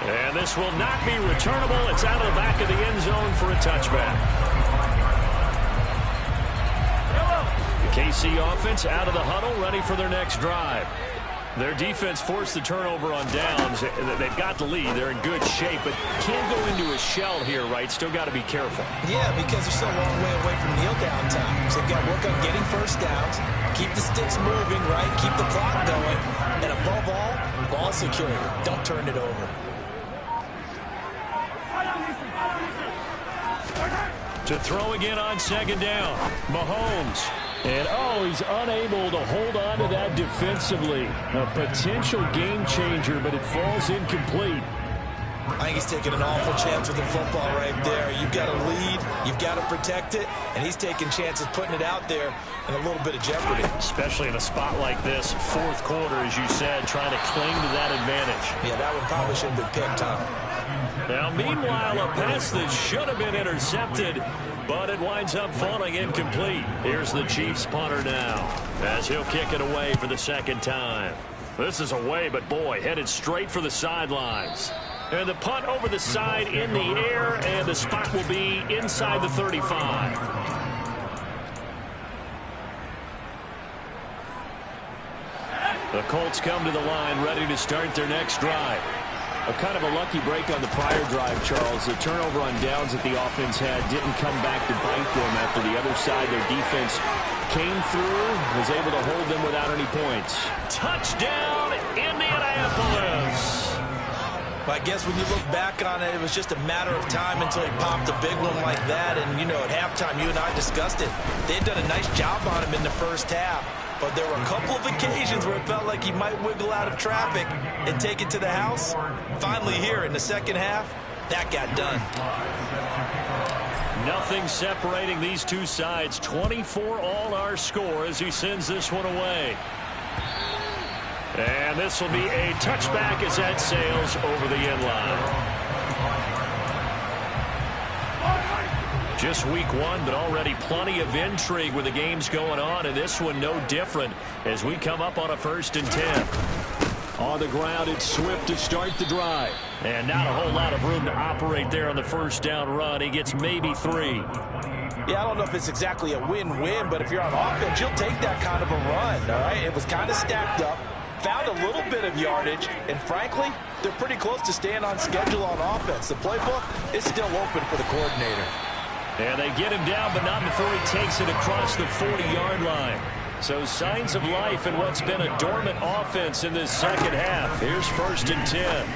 Speaker 3: And this will not be returnable. It's out of the back of the end zone for a touchback. The KC offense out of the huddle, ready for their next drive. Their defense forced the turnover on downs. They've got the lead. They're in good shape, but can't go into a shell here, right? Still got to be careful.
Speaker 4: Yeah, because they're still a long way away from kneel down time. So they've got to work on getting first downs, keep the sticks moving, right? Keep the clock going. And above all, ball security. Don't turn it over.
Speaker 3: To throw again on second down. Mahomes. And, he's unable to hold on to that defensively. A potential game changer, but it falls incomplete.
Speaker 4: I think he's taking an awful chance with the football right there. You've got to lead, you've got to protect it, and he's taking chances putting it out there in a little bit of jeopardy.
Speaker 3: Especially in a spot like this, fourth quarter, as you said, trying to cling to that advantage.
Speaker 4: Yeah, that one probably should have been picked, huh?
Speaker 3: Now, meanwhile, a pass that should have been intercepted, but it winds up falling incomplete. Here's the Chiefs punter now, as he'll kick it away for the second time. This is away, but boy, headed straight for the sidelines. And the punt over the side in the air, and the spot will be inside the 35. The Colts come to the line, ready to start their next drive. A kind of a lucky break on the prior drive, Charles. The turnover on downs that the offense had didn't come back to bite them after the other side. Their defense came through, was able to hold them without any points. Touchdown, Indianapolis!
Speaker 4: I guess when you look back on it, it was just a matter of time until he popped a big one like that. And, you know, at halftime, you and I discussed it. They had done a nice job on him in the first half. But there were a couple of occasions where it felt like he might wiggle out of traffic and take it to the house. Finally here in the second half, that got done.
Speaker 3: Nothing separating these two sides. 24 all our score as he sends this one away. And this will be a touchback as that sails over the end line. Just week one, but already plenty of intrigue with the games going on, and this one no different as we come up on a 1st and 10. On the ground, it's Swift to start the drive. And not a whole lot of room to operate there on the first down run. He gets maybe 3.
Speaker 4: Yeah, I don't know if it's exactly a win-win, but if you're on offense, you'll take that kind of a run, all right? It was kind of stacked up, found a little bit of yardage, and frankly, they're pretty close to staying on schedule on offense. The playbook is still open for the coordinator.
Speaker 3: And they get him down, but not before he takes it across the 40-yard line. So signs of life in what's been a dormant offense in this second half. Here's 1st and 10.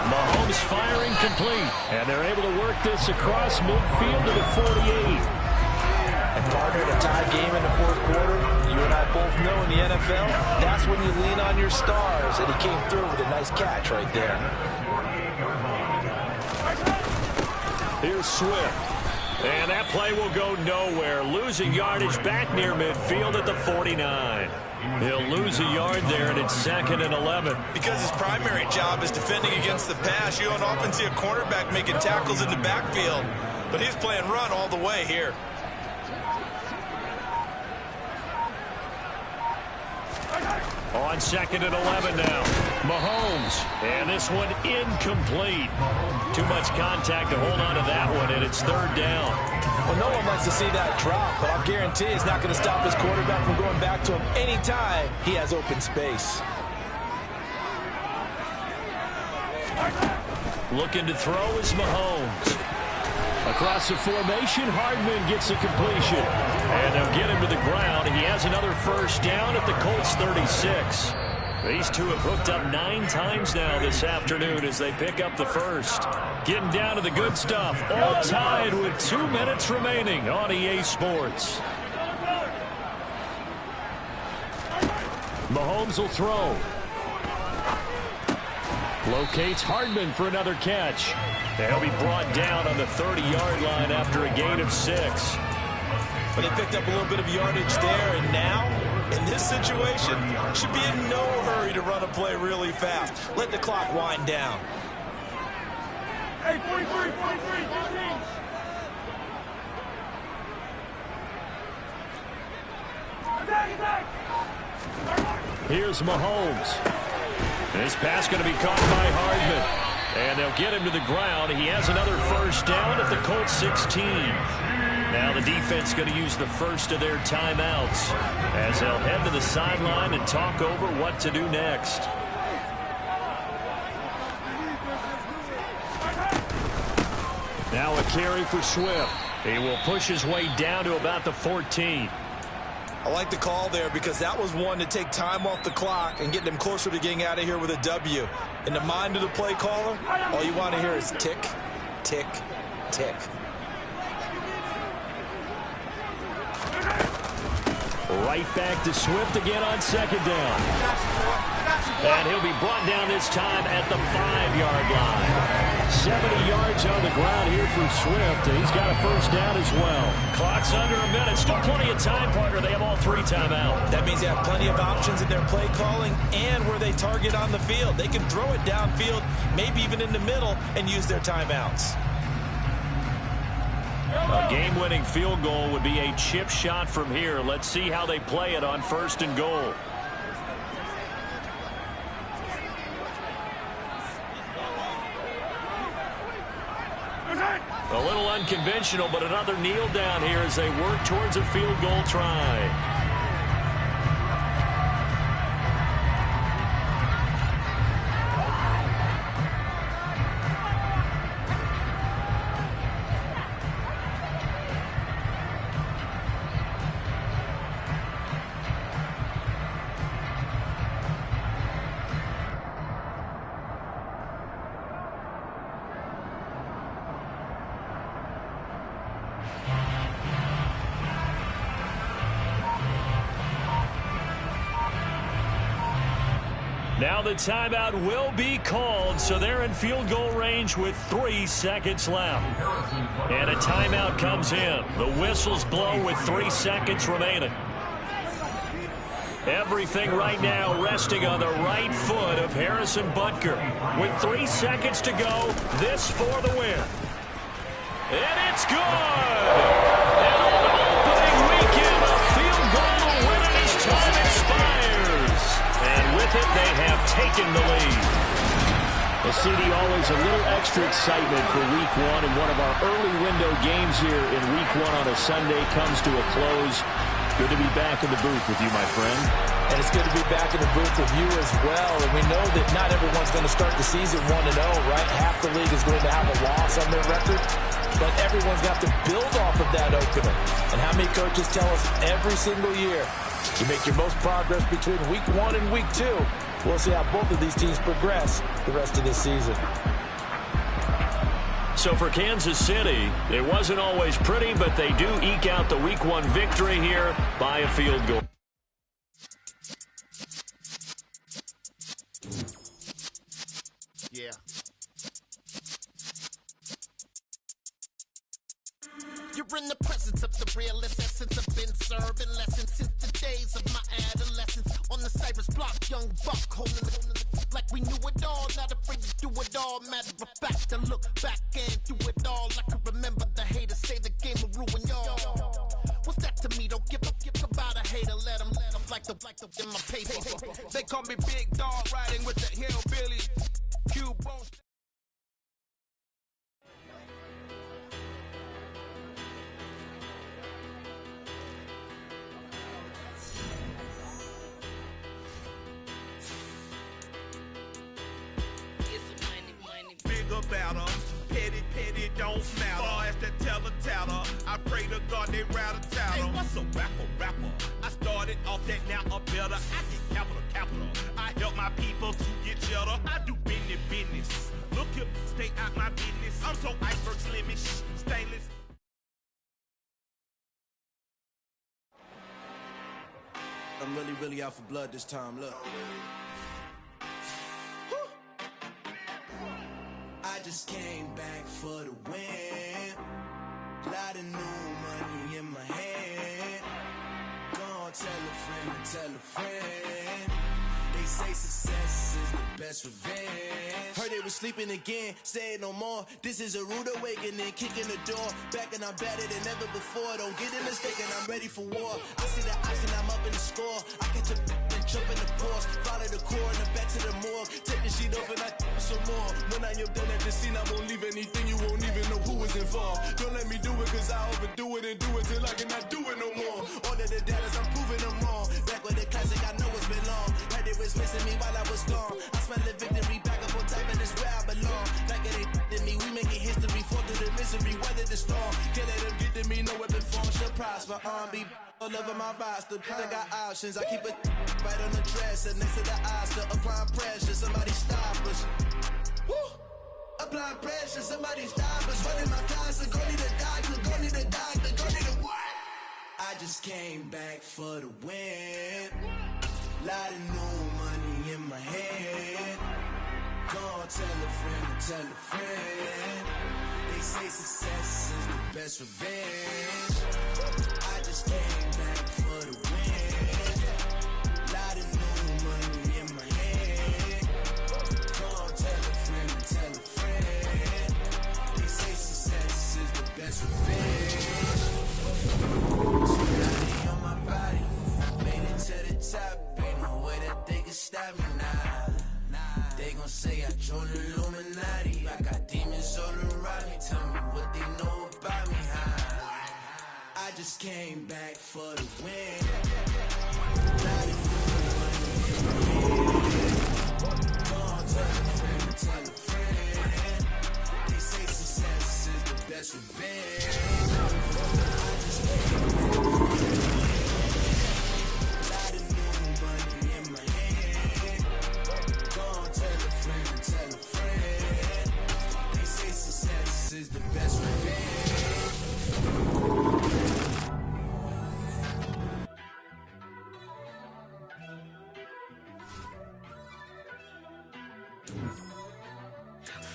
Speaker 3: Mahomes firing complete. And they're able to work this across midfield to the 48.
Speaker 4: And partner, in a tie game in the fourth quarter, you and I both know in the NFL, that's when you lean on your stars. And he came through with a nice catch right there.
Speaker 3: Here's Swift. And that play will go nowhere. Losing yardage back near midfield at the 49. He'll lose a yard there, and it's 2nd and 11.
Speaker 6: Because his primary job is defending against the pass. You don't often see a cornerback making tackles in the backfield. But he's playing run all the way here.
Speaker 3: On 2nd and 11 now. Mahomes. And this one incomplete. Too much contact to hold on to that one, and it's 3rd down.
Speaker 4: Well, no one likes to see that drop, but I'll guarantee it's not going to stop his quarterback from going back to him anytime he has open space.
Speaker 3: Looking to throw is Mahomes. Across the formation, Hardman gets a completion. And they'll get him to the ground. He has another first down at the Colts 36. These two have hooked up 9 times now this afternoon as they pick up the first. Getting down to the good stuff. All tied with 2 minutes remaining on EA Sports. Mahomes will throw. Locates Hardman for another catch. They'll be brought down on the 30-yard line after a gain of 6.
Speaker 4: But they picked up a little bit of yardage there, and now, in this situation, should be in no hurry to run a play really fast. Let the clock wind down.
Speaker 7: Hey, 43.
Speaker 3: Here's Mahomes. This pass going to be caught by Hardman. And they'll get him to the ground. He has another first down at the Colts 16. Now the defense going to use the first of their timeouts as they'll head to the sideline and talk over what to do next. Now a carry for Swift. He will push his way down to about the 14.
Speaker 4: I like the call there because that was one to take time off the clock and get them closer to getting out of here with a W. In the mind of the play caller, all you want to hear is tick, tick, tick.
Speaker 3: Right back to Swift again on second down. And he'll be brought down this time at the 5-yard line. 70 yards on the ground here for Swift. He's got a first down as well. Clock's under a minute. Still plenty of time, partner. They have all 3 timeouts.
Speaker 4: That means they have plenty of options in their play calling and where they target on the field. They can throw it downfield, maybe even in the middle, and use their timeouts.
Speaker 3: A game-winning field goal would be a chip shot from here. Let's see how they play it on 1st and goal. A little unconventional, but another kneel down here as they work towards a field goal try. Now the timeout will be called, so they're in field goal range with 3 seconds left. And a timeout comes in. The whistles blow with 3 seconds remaining. Everything right now resting on the right foot of Harrison Butker. With 3 seconds to go, this for the win. And it's good! And on opening weekend, a field goal win as time expires. And with it, they have taken the lead. Well, CD, always a little extra excitement for Week 1, and one of our early window games here in Week 1 on a Sunday comes to a close. Good to be back in the booth with you, my friend.
Speaker 4: And it's good to be back in the booth with you as well. And we know that not everyone's going to start the season 1-0, right? Half the league is going to have a loss on their record. But everyone's got to build off of that opener. And how many coaches tell us every single year, you make your most progress between Week 1 and Week 2. We'll see how both of these teams progress the rest of this season.
Speaker 3: So for Kansas City, it wasn't always pretty, but they do eke out the Week 1 victory here by a field goal.
Speaker 8: Yeah. You're in the presence of the realest essence. I've been serving lessons since the days of my adolescence. On the Cypress block, young buck holding the like we knew it all, not afraid to do it all. Matter of fact, to look back and do it all. I can remember the haters say the game will ruin y'all. What's that to me? Don't give about a hater. Let them like the in my paper. They call me Big Dog, riding with the hillbilly. Q-Bones.
Speaker 9: chatter. Petty, don't matter. Far as that teller-tatter, I pray to God they rattle-tatter. Hey, what's a rapper? I started off that, now a better. I get capital. I help my people to get cheddar. I do business. Look here, stay out my business. I'm so iceberg slimish, stainless.
Speaker 1: I'm really out for blood this time, look. I just came back for the win. Lot of new money in my hand. Gonna tell a friend. They say success is the best revenge. Heard they was sleeping again, say it no more. This is a rude awakening, kicking the door. Back and I'm better than ever before. Don't get it mistaken, I'm ready for war. I see the option, I'm up in the score. I catch a and jump in the Porsche. Follow the core and the back to the morgue. Take the sheet off and I some more. When I am done at the scene, I won't leave anything. You won't even know who is involved. Don't let me do it, cause I overdo it and do it till I cannot do it no more. All of the dallas, I'm proving them wrong. Back with the classic, I know it's been long. Heard it was missing me while I was gone. I smell the victory, back up on type, and it's where I belong. Like it ain't to me, we making history. Fall through the misery, weather the storm. Can't let them get to me, no weapon form shall prosper. R&B all over my roster, I got options. I keep it right on the dresser, next to the Oscar. Applying pressure, somebody stop us. Woo! Applying pressure, somebody stop us. Running my closet, go need a doctor, go need a what? I just came back for the win. Lot of new money in my hand. Gonna tell a friend. They say success is the best revenge. I just came back for the win. Lot of new money in my hand. Gonna tell a friend. They say success is the best revenge. Tonight on my body, made it to the top. Ain't no way that they can stop me now. They gon' say I joined the Illuminati. I got demons all around me. Tell me what they know about me, huh? I just came back for the win. Tell a friend. They say success is the best revenge. I just came back for the win. Lot of new money in my hand. Gonna tell a friend. They say success is the best revenge.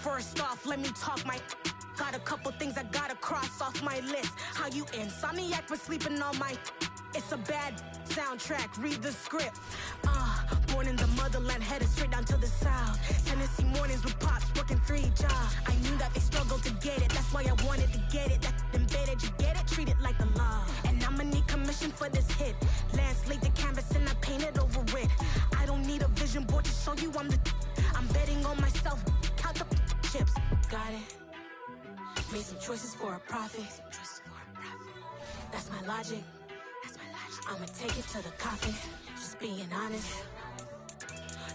Speaker 10: First off, let me talk my. Got a couple things I gotta cross off my list. How you insomniac for sleeping on my. It's a bad soundtrack, read the script. Born in the motherland, headed straight down to the south. Tennessee mornings with pops, working 3 jobs. I knew that they struggled to get it, that's why I wanted to get it. That embedded, you get it, treat it like the law. And I'ma need commission for this hit. Lance laid the canvas and I painted over it. I don't need a vision board to show you I'm betting on myself, count the chips. Got it. Made some choices for a profit. That's my logic. I'ma take it to the coffin, just being honest.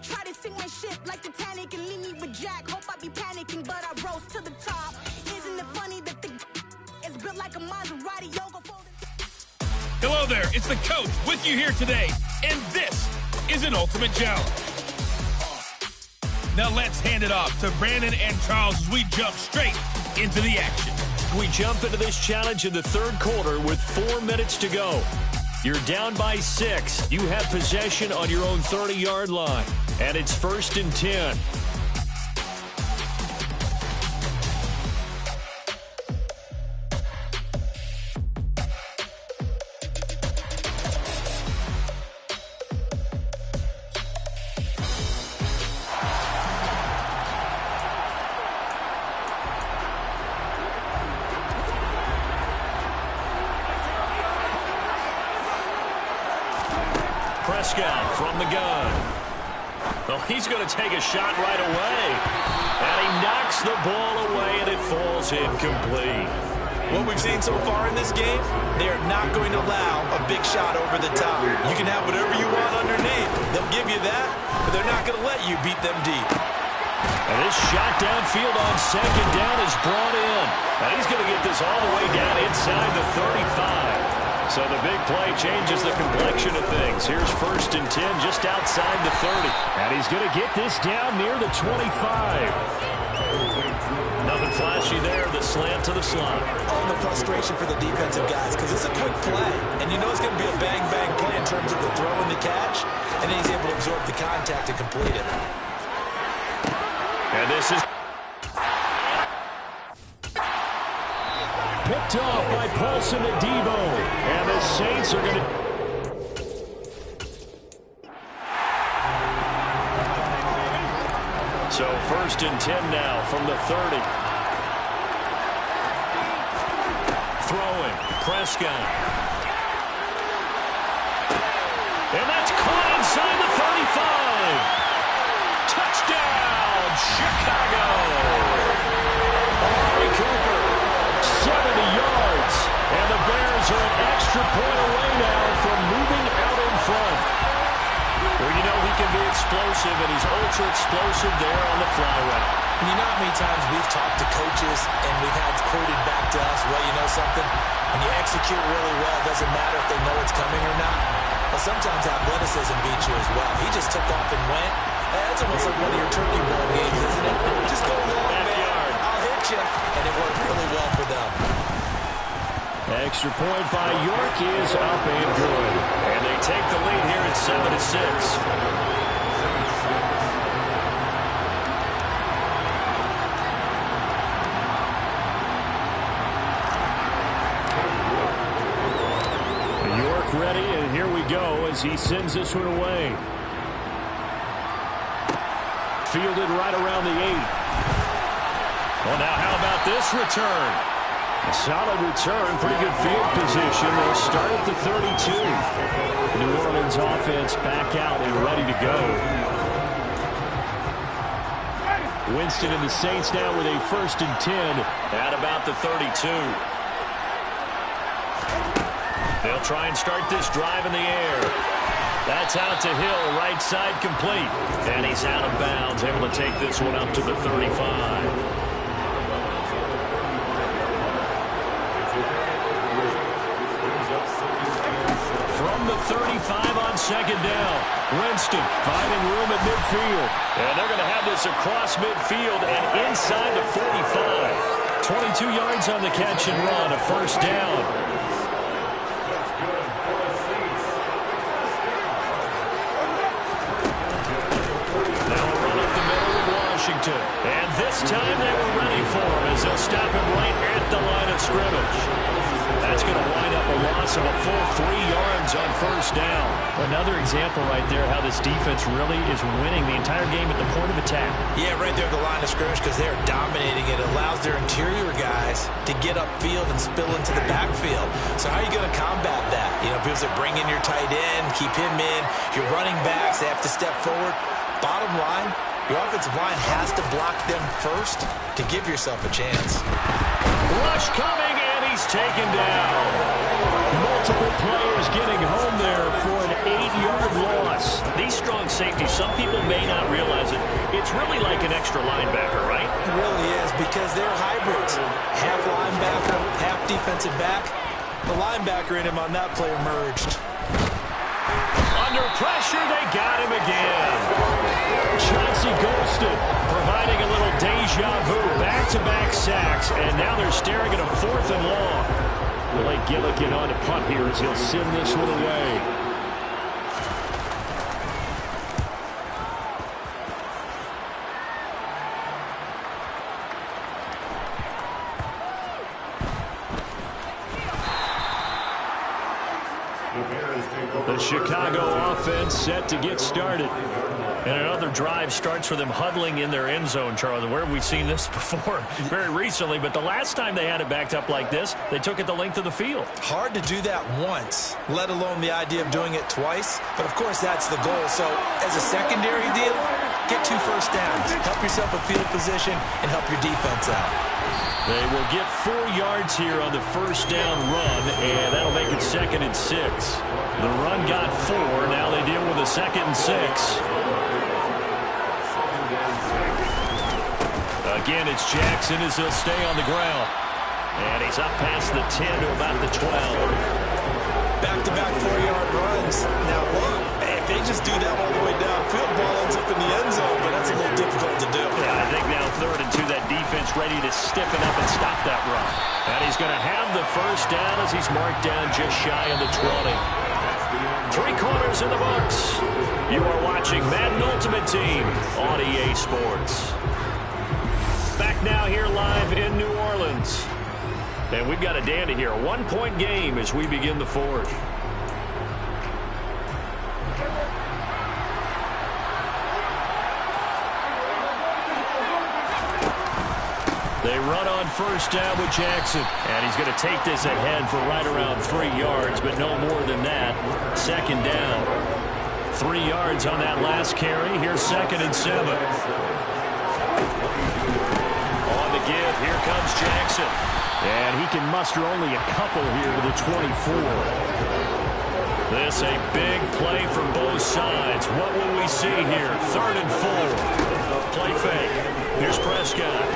Speaker 10: Try to sing my ship like Titanic and leave me with Jack. Hope I be panicking, but I rose to the top. Isn't it funny that the is built like a Maserati yoga folding?
Speaker 11: Hello there, it's the coach with you here today, and this is an ultimate challenge. Now let's hand it off to Brandon and Charles as we jump straight into the action.
Speaker 3: We jump into this challenge in the third quarter with 4 minutes to go. You're down by 6. You have possession on your own 30-yard line. And it's 1st and 10. Prescott from the gun. Oh, he's going to take a shot right away. And he knocks the ball away, and it falls incomplete.
Speaker 4: What we've seen so far in this game, they are not going to allow a big shot over the top. You can have whatever you want underneath. They'll give you that, but they're not going to let you beat them deep.
Speaker 3: And this shot downfield on second down is brought in. And he's going to get this all the way down inside the 35. So the big play changes the complexion of things. Here's 1st and 10 just outside the 30. And he's going to get this down near the 25. Nothing flashy there. The slant to the slot.
Speaker 4: All the frustration for the defensive guys because it's a quick play. And you know it's going to be a bang-bang play in terms of the throw and the catch. And then he's able to absorb the contact and complete it.
Speaker 3: And this is picked off by Paulson to Debo. And the Saints are going to... So 1st and 10 now from the 30. Throwing. Prescott. And that's caught inside the 35. Touchdown, Chicago. Amari Cooper. 70 yards. And the Bears are an extra point away now from moving out in front. Well, you know he can be explosive, and he's ultra-explosive there on the fly route.
Speaker 4: And you know how many times we've talked to coaches and we've had quoted back to us, well, you know something? When you execute really well, it doesn't matter if they know it's coming or not. Well, sometimes athleticism beats you as well. He just took off and went. That's almost like one of your turkey bowl games, isn't it? Just go long, man. I'll hit you. And it worked really well for them.
Speaker 3: Extra point by York is up and good. And they take the lead here at 7-6. Ready, and here we go as he sends this one away. Fielded right around the 8. Well, now how about this return? A solid return, pretty good field position. They'll start at the 32. New Orleans offense back out and ready to go. Winston and the Saints now with a 1st and 10 at about the 32. They'll try and start this drive in the air. That's out to Hill, right side complete. And he's out of bounds, able to take this one up to the 35. From the 35 on second down, Winston finding room at midfield. And they're going to have this across midfield and inside the 45. 22 yards on the catch and run, a 1st down. And this time they were ready for him as they'll stop him right at the line of scrimmage. That's going to wind up a loss of a full 3 yards on 1st down. Another example right there how this defense really is winning the entire game at the point of attack.
Speaker 4: Yeah, right there at the line of scrimmage because they're dominating it. It allows their interior guys to get upfield and spill into the backfield. So how are you going to combat that? You know, people say bring in your tight end, keep him in. Your running backs, they have to step forward. Bottom line, your offensive line has to block them first to give yourself a chance.
Speaker 3: Rush coming, and he's taken down. Multiple players getting home there for an 8-yard loss. These strong safeties, some people may not realize it. It's really like an extra linebacker, right?
Speaker 4: It really is because they're hybrids. Half linebacker, half defensive back. The linebacker in him on that play emerged.
Speaker 3: Under pressure, they got him again. Chauncey Golston providing a little deja vu. Back-to-back sacks, and now they're staring at a 4th and long. Blake Gillikin on to punt here as he'll send this one away. The Chicago offense set to get started. And another drive starts with them huddling in their end zone, Charlie. Where have we seen this before? Very recently, but the last time they had it backed up like this, they took it the length of the field.
Speaker 4: Hard to do that once, let alone the idea of doing it twice. But, of course, that's the goal. So, as a secondary deal, get 2 first downs. Help yourself with field position and help your defense out.
Speaker 3: They will get 4 yards here on the 1st down run, and that'll make it 2nd and 6. The run got 4. Now they deal with a 2nd and 6. Again, it's Jackson as he'll stay on the ground. And he's up past the 10 to about the 12.
Speaker 4: Back-to-back 4-yard runs. Now, look, if they just do that all the way downfield, ball ends up in the end zone, but that's a little difficult to do.
Speaker 3: Yeah, I think now 3rd and 2, that defense ready to stiffen up and stop that run. And he's going to have the first down as he's marked down just shy of the 20. 3 quarters in the books. You are watching Madden Ultimate Team on EA Sports. Back now here live in New Orleans. And we've got a dandy here. A 1-point game as we begin the 4th. They run on first down with Jackson. And he's going to take this ahead for right around 3 yards, but no more than that. 2nd down. 3 yards on that last carry. Here's 2nd and 7. On the give, here comes Jackson. And he can muster only a couple here to the 24. This a big play from both sides. What will we see here? 3rd and 4. Play fake. Here's Prescott.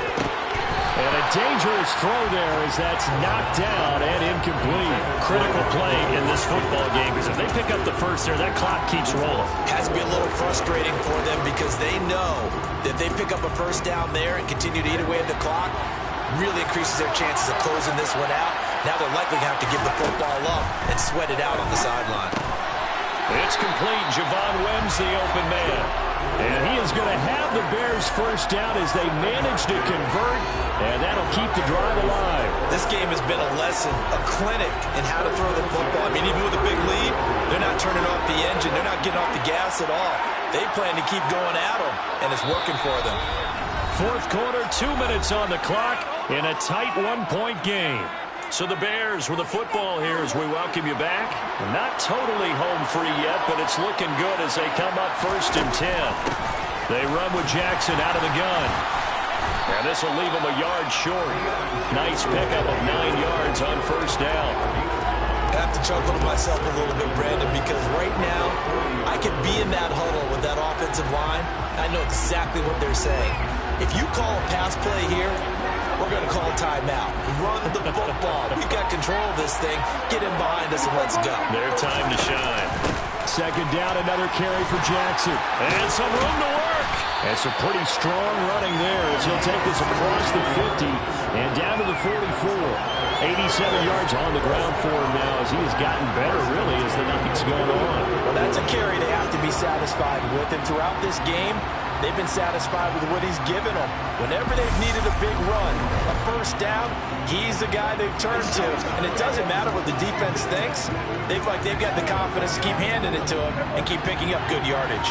Speaker 3: And a dangerous throw there as that's knocked down and incomplete. Critical play in this football game because if they pick up the first there, that clock keeps rolling.
Speaker 4: Has to be a little frustrating for them because they know that if they pick up a first down there and continue to eat away at the clock, really increases their chances of closing this one out. Now they're likely going to have to give the football up and sweat it out on the sideline.
Speaker 3: It's complete. Javon Webb's the open man. And he is going to have the Bears first down as they manage to convert, and that'll keep the drive alive.
Speaker 4: This game has been a lesson, a clinic in how to throw the football. I mean, even with a big lead, they're not turning off the engine. They're not getting off the gas at all. They plan to keep going at them, and it's working for them.
Speaker 3: 4th quarter, 2 minutes on the clock in a tight 1-point game. So the Bears with the football here as we welcome you back. Not totally home free yet, but it's looking good as they come up 1st and 10. They run with Jackson out of the gun. And this will leave them a yard short. Nice pickup of 9 yards on first down.
Speaker 4: I have to chuckle to myself a little bit, Brandon, because right now I could be in that huddle with that offensive line. I know exactly what they're saying. If you call a pass play here, we're going to call a timeout. Run the football. We've got control of this thing. Get in behind us and let's go.
Speaker 3: Their time to shine. 2nd down, another carry for Jackson. And some room to work. And some pretty strong running there as he'll take this across the 50 and down to the 44. 87 yards on the ground for him now as he has gotten better, really, as the night's gone on.
Speaker 4: Well, that's a carry they have to be satisfied with. And throughout this game, they've been satisfied with what he's given them. Whenever they've needed a big run, a first down, he's the guy they've turned to. And it doesn't matter what the defense thinks. They've got the confidence to keep handing it to him and keep picking up good yardage.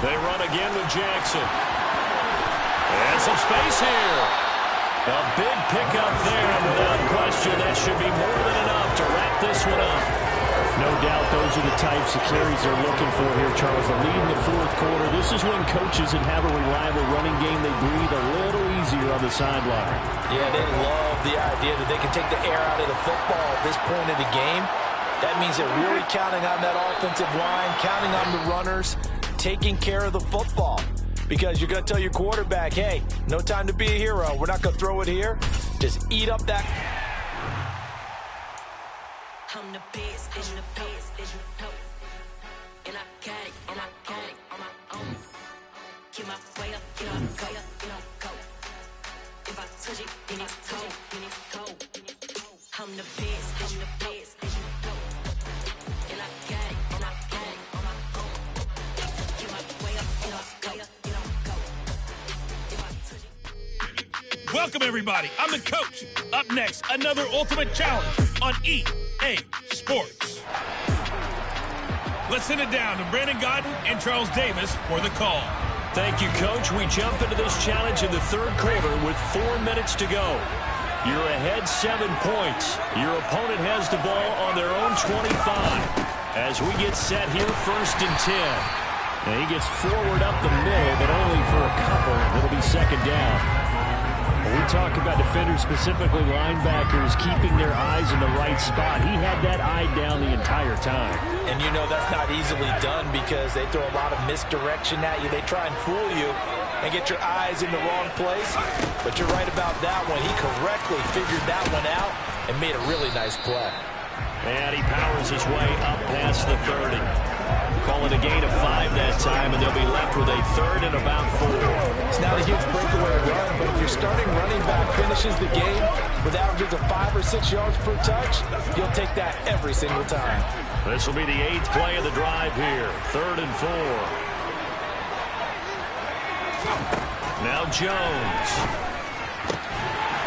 Speaker 3: They run again with Jackson. And some space here. A big pickup there. Without question, that should be more than enough to wrap this one up. No doubt those are the types of carries they're looking for here, Charles. The lead in the 4th quarter. This is when coaches that have a reliable running game, they breathe a little easier on the sideline.
Speaker 4: Yeah, they love the idea that they can take the air out of the football at this point of the game. That means they're really counting on that offensive line, counting on the runners, taking care of the football. Because you're going to tell your quarterback, hey, no time to be a hero. We're not going to throw it here. Just eat up that.
Speaker 10: I'm the best, and the best, and I got it, and I got it on my own. Get my way up, get on go, go. If I touch it, then it's cold, I'm the best, and the best, and I got it, and I got it on my own. Get my way up, get on go. If I touch it.
Speaker 11: Welcome, everybody. I'm the coach. Up next, another Ultimate Challenge on EA Sports. Let's send it down to Brandon Godden and Charles Davis for the call.
Speaker 3: Thank you, Coach. We jump into this challenge in the 3rd quarter with 4 minutes to go. You're ahead 7 points. Your opponent has the ball on their own 25. As we get set here, 1st and 10. And he gets forward up the middle, but only for a couple. It'll be 2nd down. We talk about defenders, specifically linebackers, keeping their eyes in the right spot. He had that eye down the entire time.
Speaker 4: And you know that's not easily done because they throw a lot of misdirection at you. They try and fool you and get your eyes in the wrong place. But you're right about that one. He correctly figured that one out and made a really nice play.
Speaker 3: And he powers his way up past the 30. Call it a gain of 5 that time, and they'll be left with a 3rd and about 4.
Speaker 4: It's not a huge breakaway run, but if your starting running back finishes the game with averages of 5 or 6 yards per touch, you'll take that every single time.
Speaker 3: This will be the 8th play of the drive here. 3rd and 4. Now Jones.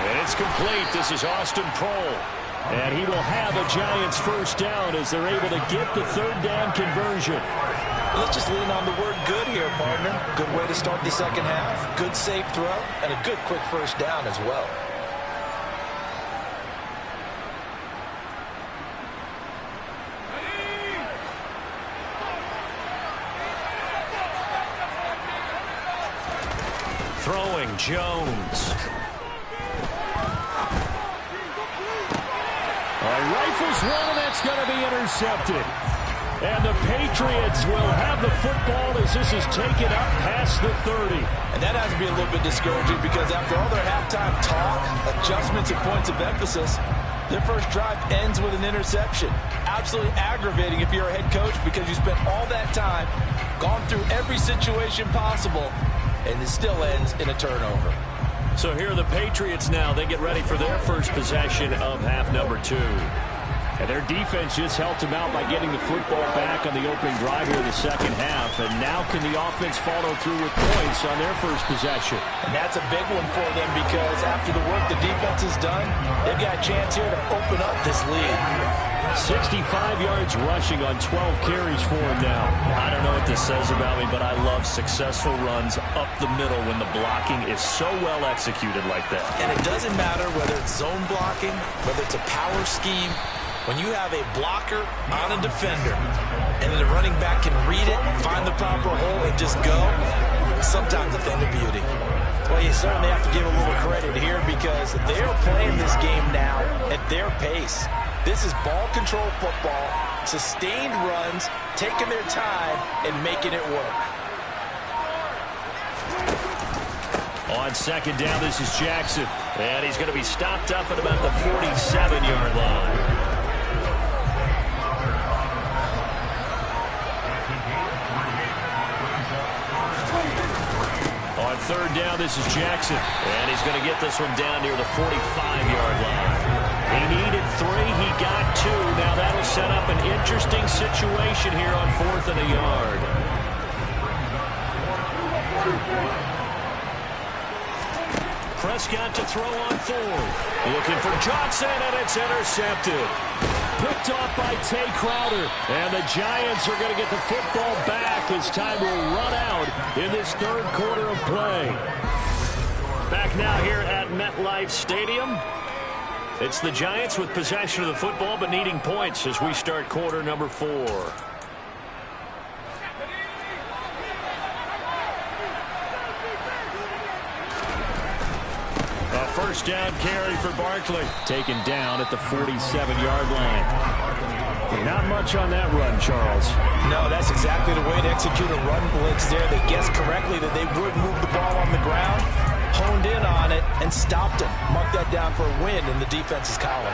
Speaker 3: And it's complete. This is Austin Prohl. And he will have a Giants first down as they're able to get the 3rd down conversion.
Speaker 4: Let's just lean on the word good here, partner. Good way to start the second half. Good safe throw and a good quick first down as well.
Speaker 3: Throwing Jones. Rifles one, and that's going to be intercepted. And the Patriots will have the football as this is taken up past the 30.
Speaker 4: And that has to be a little bit discouraging because after all their halftime talk, adjustments and points of emphasis, their first drive ends with an interception. Absolutely aggravating if you're a head coach because you spent all that time, gone through every situation possible, and it still ends in a turnover.
Speaker 3: So here are the Patriots now. They get ready for their first possession of half number 2. And their defense just helped them out by getting the football back on the opening drive here in the second half. And now can the offense follow through with points on their first possession?
Speaker 4: And that's a big one for them because after the work the defense has done, they've got a chance here to open up this lead.
Speaker 3: 65 yards rushing on 12 carries for him now.
Speaker 5: I don't know what this says about me, but I love successful runs up the middle when the blocking is so well executed like that.
Speaker 4: And it doesn't matter whether it's zone blocking, whether it's a power scheme. When you have a blocker on a defender and then the running back can read it, find the proper hole, and just go, sometimes a thing of beauty. Well, you certainly have to give a little credit here because they're playing this game now at their pace. This is ball control football, sustained runs, taking their time and making it work.
Speaker 3: On second down, this is Jackson. And he's going to be stopped up at about the 47-yard line. On third down, this is Jackson. And he's going to get this one down near the 45-yard line. He needed 3. He got 2. Now that'll set up an interesting situation here on 4th and a yard. Prescott to throw on 4th. Looking for Johnson, and it's intercepted. Picked off by Tay Crowder. And the Giants are going to get the football back as time will run out in this third quarter of play. Back now here at MetLife Stadium. It's the Giants with possession of the football but needing points as we start quarter number 4. A first down carry for Barkley. Taken down at the 47-yard line. Not much on that run, Charles.
Speaker 4: No, that's exactly the way to execute a run blitz there. They guessed correctly that they would move the ball on the ground, honed in on it, and stopped him. Mark that down for a win in the defense's column.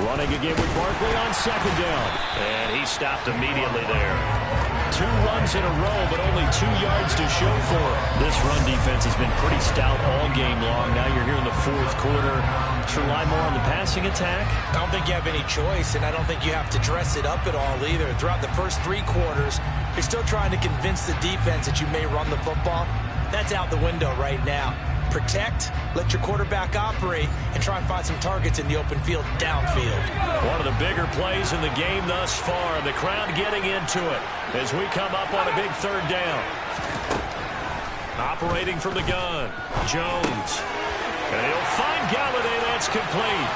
Speaker 3: Running again with Barkley on second down. And he stopped immediately there. 2 runs in a row, but only 2 yards to show for it.
Speaker 5: This run defense has been pretty stout all game long. Now you're here in the 4th quarter. Should rely more on the passing attack?
Speaker 4: I don't think you have any choice, and I don't think you have to dress it up at all either. Throughout the first 3 quarters, you're still trying to convince the defense that you may run the football. That's out the window right now. Protect, let your quarterback operate, and try and find some targets in the open field downfield.
Speaker 3: One of the bigger plays in the game thus far. The crowd getting into it as we come up on a big third down. Operating from the gun, Jones. And he'll find Galladay. That's complete.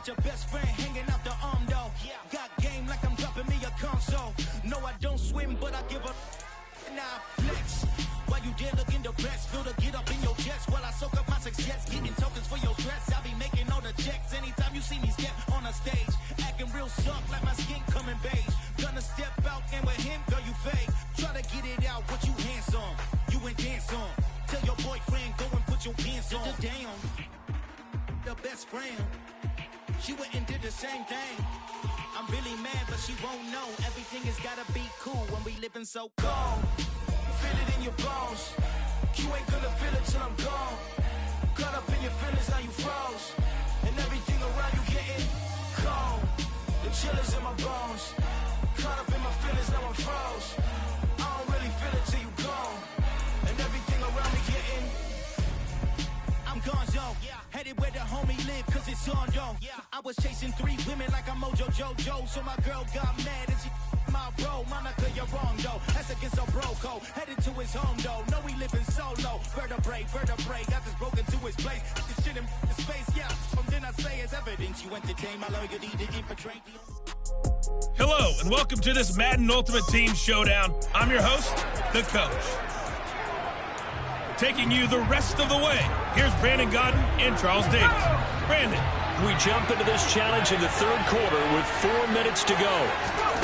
Speaker 12: your best friend hanging out the arm though. Got game like I'm dropping me a console. No, I don't swim, but I give a now flex. While you there looking depressed, feel to get up in your chest while I soak up my success. Getting tokens for your stress, I'll be making all the checks. Anytime you see me step on a stage, acting real soft like my skin coming beige. Gonna step out and with him, girl, you fake. Try to get it out, what you handsome, you ain't dance on. Tell your boyfriend, go and put your pants on. Down, the best friend, she went and did the same thing. I'm really mad, but she won't know. Everything has gotta be cool when we living so cold. Feel it in your bones. You ain't gonna feel it till I'm gone. Caught up in your feelings, now you froze. And everything around you getting cold. The chill is in my bones. Caught up in my feelings, now I'm froze. I don't really feel it till you gone. And everything around me getting, I'm gone, yo. Headed where the homie live, cause it's on, yo. I was chasing 3 women like I'm Mojo Jojo. So my girl got mad and she my bro. Monica, you're wrong, though. That's against a bro code. Headed to his home, though. No, we living solo. Vertebrae. Got this broken to his place. This shit in the space, yeah. From then I say it's evidence you entertain my loyalty to infiltrate the...
Speaker 11: Hello, and welcome to this Madden Ultimate Team Showdown. I'm your host, the Coach. Taking you the rest of the way, here's Brandon Godden and Charles Davis. Brandon.
Speaker 3: We jump into this challenge in the third quarter with 4 minutes to go.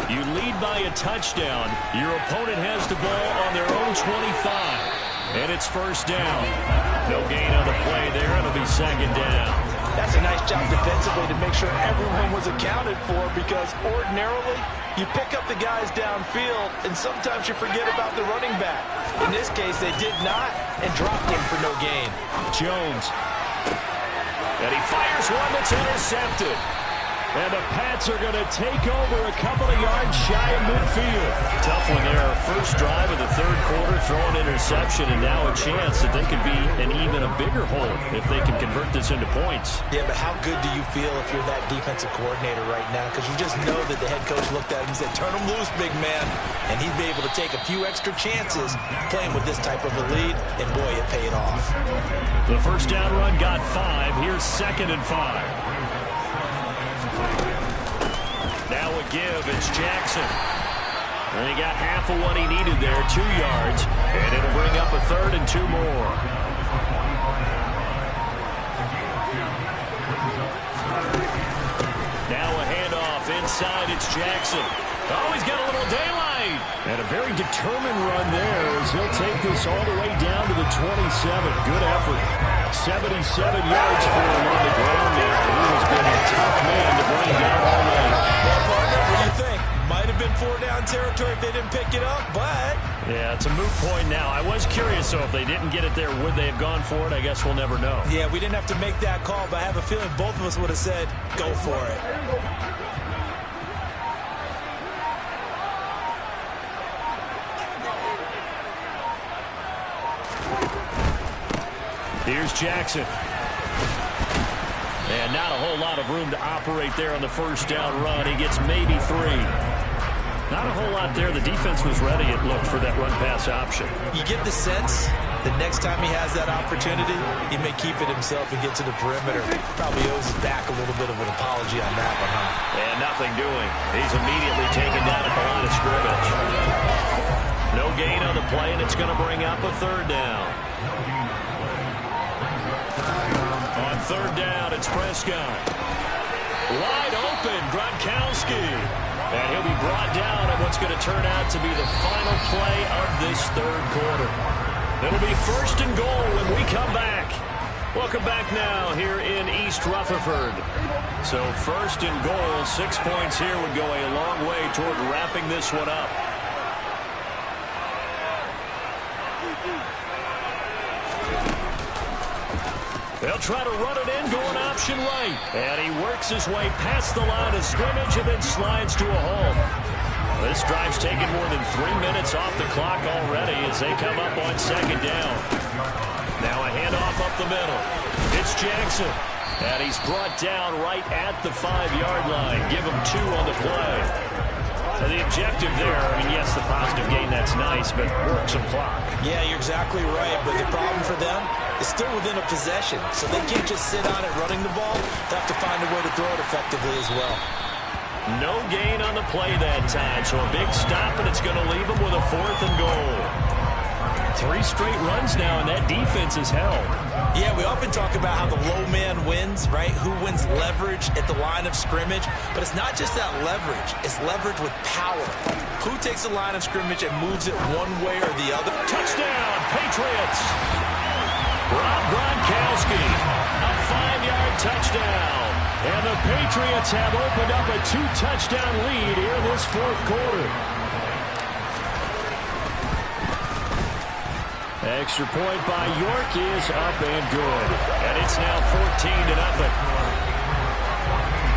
Speaker 3: You lead by a touchdown. Your opponent has the ball on their own 25. And it's first down. No gain on the play there. It'll be second down.
Speaker 4: That's a nice job defensively to make sure everyone was accounted for, because ordinarily you pick up the guys downfield and sometimes you forget about the running back. In this case, they did not and dropped him for no gain.
Speaker 3: Jones. And he fires one that's intercepted. And the Pats are going to take over a couple of yards shy of midfield. Tough one there. First drive of the third quarter, throw an interception, and now a chance that they could be an even a bigger hole if they can convert this into points.
Speaker 4: Yeah, but how good do you feel if you're that defensive coordinator right now? Because you just know that the head coach looked at him and said, turn him loose, big man. And he'd be able to take a few extra chances playing with this type of a lead, and boy, it paid off.
Speaker 3: The first down run got 5. Here's 2nd and 5. Now a give, it's Jackson. And he got half of what he needed there, 2 yards. And it'll bring up a 3rd and 2 more. Now a handoff inside, it's Jackson. Oh, he's got a little daylight. And a very determined run there as he'll take this all the way down to the 27. Good effort. 77 yards for him on the ground there. He has been a tough man to bring down all night.
Speaker 4: Well, partner, what do you think? Might have been 4-down territory if they didn't pick it up, but...
Speaker 3: Yeah, it's a moot point now. I was curious, so if they didn't get it there, would they have gone for it? I guess we'll never know.
Speaker 4: Yeah, we didn't have to make that call, but I have a feeling both of us would have said, go for it.
Speaker 3: Here's Jackson. And not a whole lot of room to operate there on the first down run. He gets maybe 3. Not a whole lot there. The defense was ready, it looked, for that run-pass option.
Speaker 4: You get the sense that next time he has that opportunity, he may keep it himself and get to the perimeter. Probably owes his back a little bit of an apology on that one, huh?
Speaker 3: And nothing doing. He's immediately taken down at the line of scrimmage. No gain on the play, and it's going to bring up a 3rd down. On 3rd down, it's Prescott. Wide open, Gronkowski. And he'll be brought down at what's going to turn out to be the final play of this third quarter. It'll be 1st and goal when we come back. Welcome back now here in East Rutherford. So 1st and goal, 6 points here would go a long way toward wrapping this one up. They'll try to run it in, going option right. And he works his way past the line of scrimmage and then slides to a halt. This drive's taken more than 3 minutes off the clock already as they come up on 2nd down. Now a handoff up the middle. It's Jackson. And he's brought down right at the 5-yard line. Give him 2 on the play. Well, the objective there, I mean, yes, the positive gain, that's nice, but work some clock.
Speaker 4: Yeah, you're exactly right, but the problem for them is still within a possession, so they can't just sit on it running the ball. They have to find a way to throw it effectively as well.
Speaker 3: No gain on the play that time, so a big stop, and it's going to leave them with a 4th and goal. 3 straight runs now, and that defense is held.
Speaker 4: Yeah, we often talk about how the low man wins, right? Who wins leverage at the line of scrimmage? But it's not just that leverage. It's leverage with power. Who takes the line of scrimmage and moves it one way or the other?
Speaker 3: Touchdown, Patriots! Rob Gronkowski, a 5-yard touchdown. And the Patriots have opened up a 2-touchdown lead here in this 4th quarter. Extra point by York is up and good. And it's now 14-0.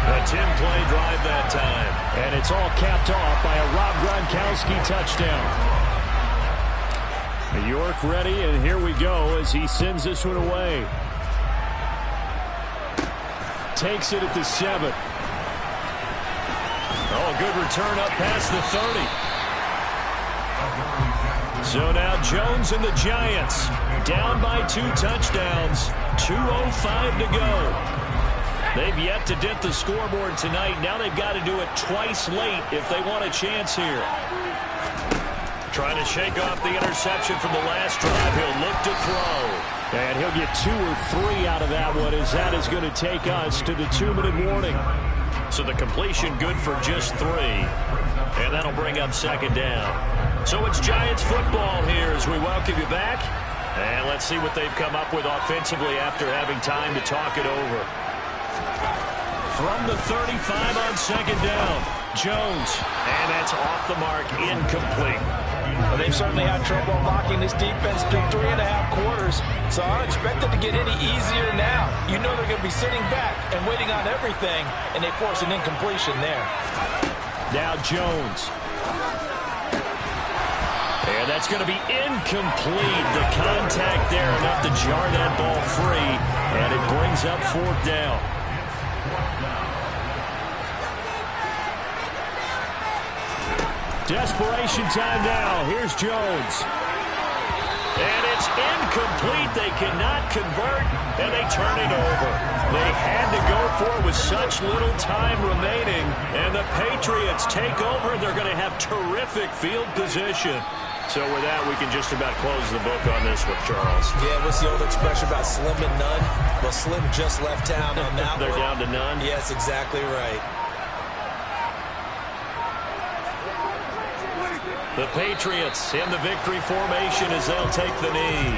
Speaker 3: A 10-play drive that time. And it's all capped off by a Rob Gronkowski touchdown. York ready, and here we go as he sends this one away. Takes it at the 7. Oh, a good return up past the 30. So now Jones and the Giants down by 2 touchdowns. 2:05 to go. They've yet to dent the scoreboard tonight. Now they've got to do it twice late if they want a chance here. Trying to shake off the interception from the last drive. He'll look to throw. And he'll get 2 or 3 out of that one, as that is going to take us to the 2-minute warning. So the completion good for just 3. And that'll bring up 2nd down. So it's Giants football here as we welcome you back. And let's see what they've come up with offensively after having time to talk it over. From the 35 on 2nd down, Jones. And that's off the mark, incomplete.
Speaker 4: Well, they've certainly had trouble blocking this defense through 3.5 quarters, so I don't expect it to get any easier now. You know they're going to be sitting back and waiting on everything, and they force an incompletion there.
Speaker 3: Now Jones. And that's going to be incomplete. The contact there enough to jar that ball free, and it brings up 4th down. Desperation time now. Here's Jones. And it's incomplete. They cannot convert, and they turn it over. They had to go for it with such little time remaining, and the Patriots take over. They're going to have terrific field position. So with that, we can just about close the book on this one, Charles.
Speaker 4: Yeah, what's the old expression about slim and none? Well, Slim just left town on that
Speaker 3: They're
Speaker 4: one.
Speaker 3: down to none?
Speaker 4: Yes, exactly right.
Speaker 3: The Patriots in the victory formation as they'll take the knee.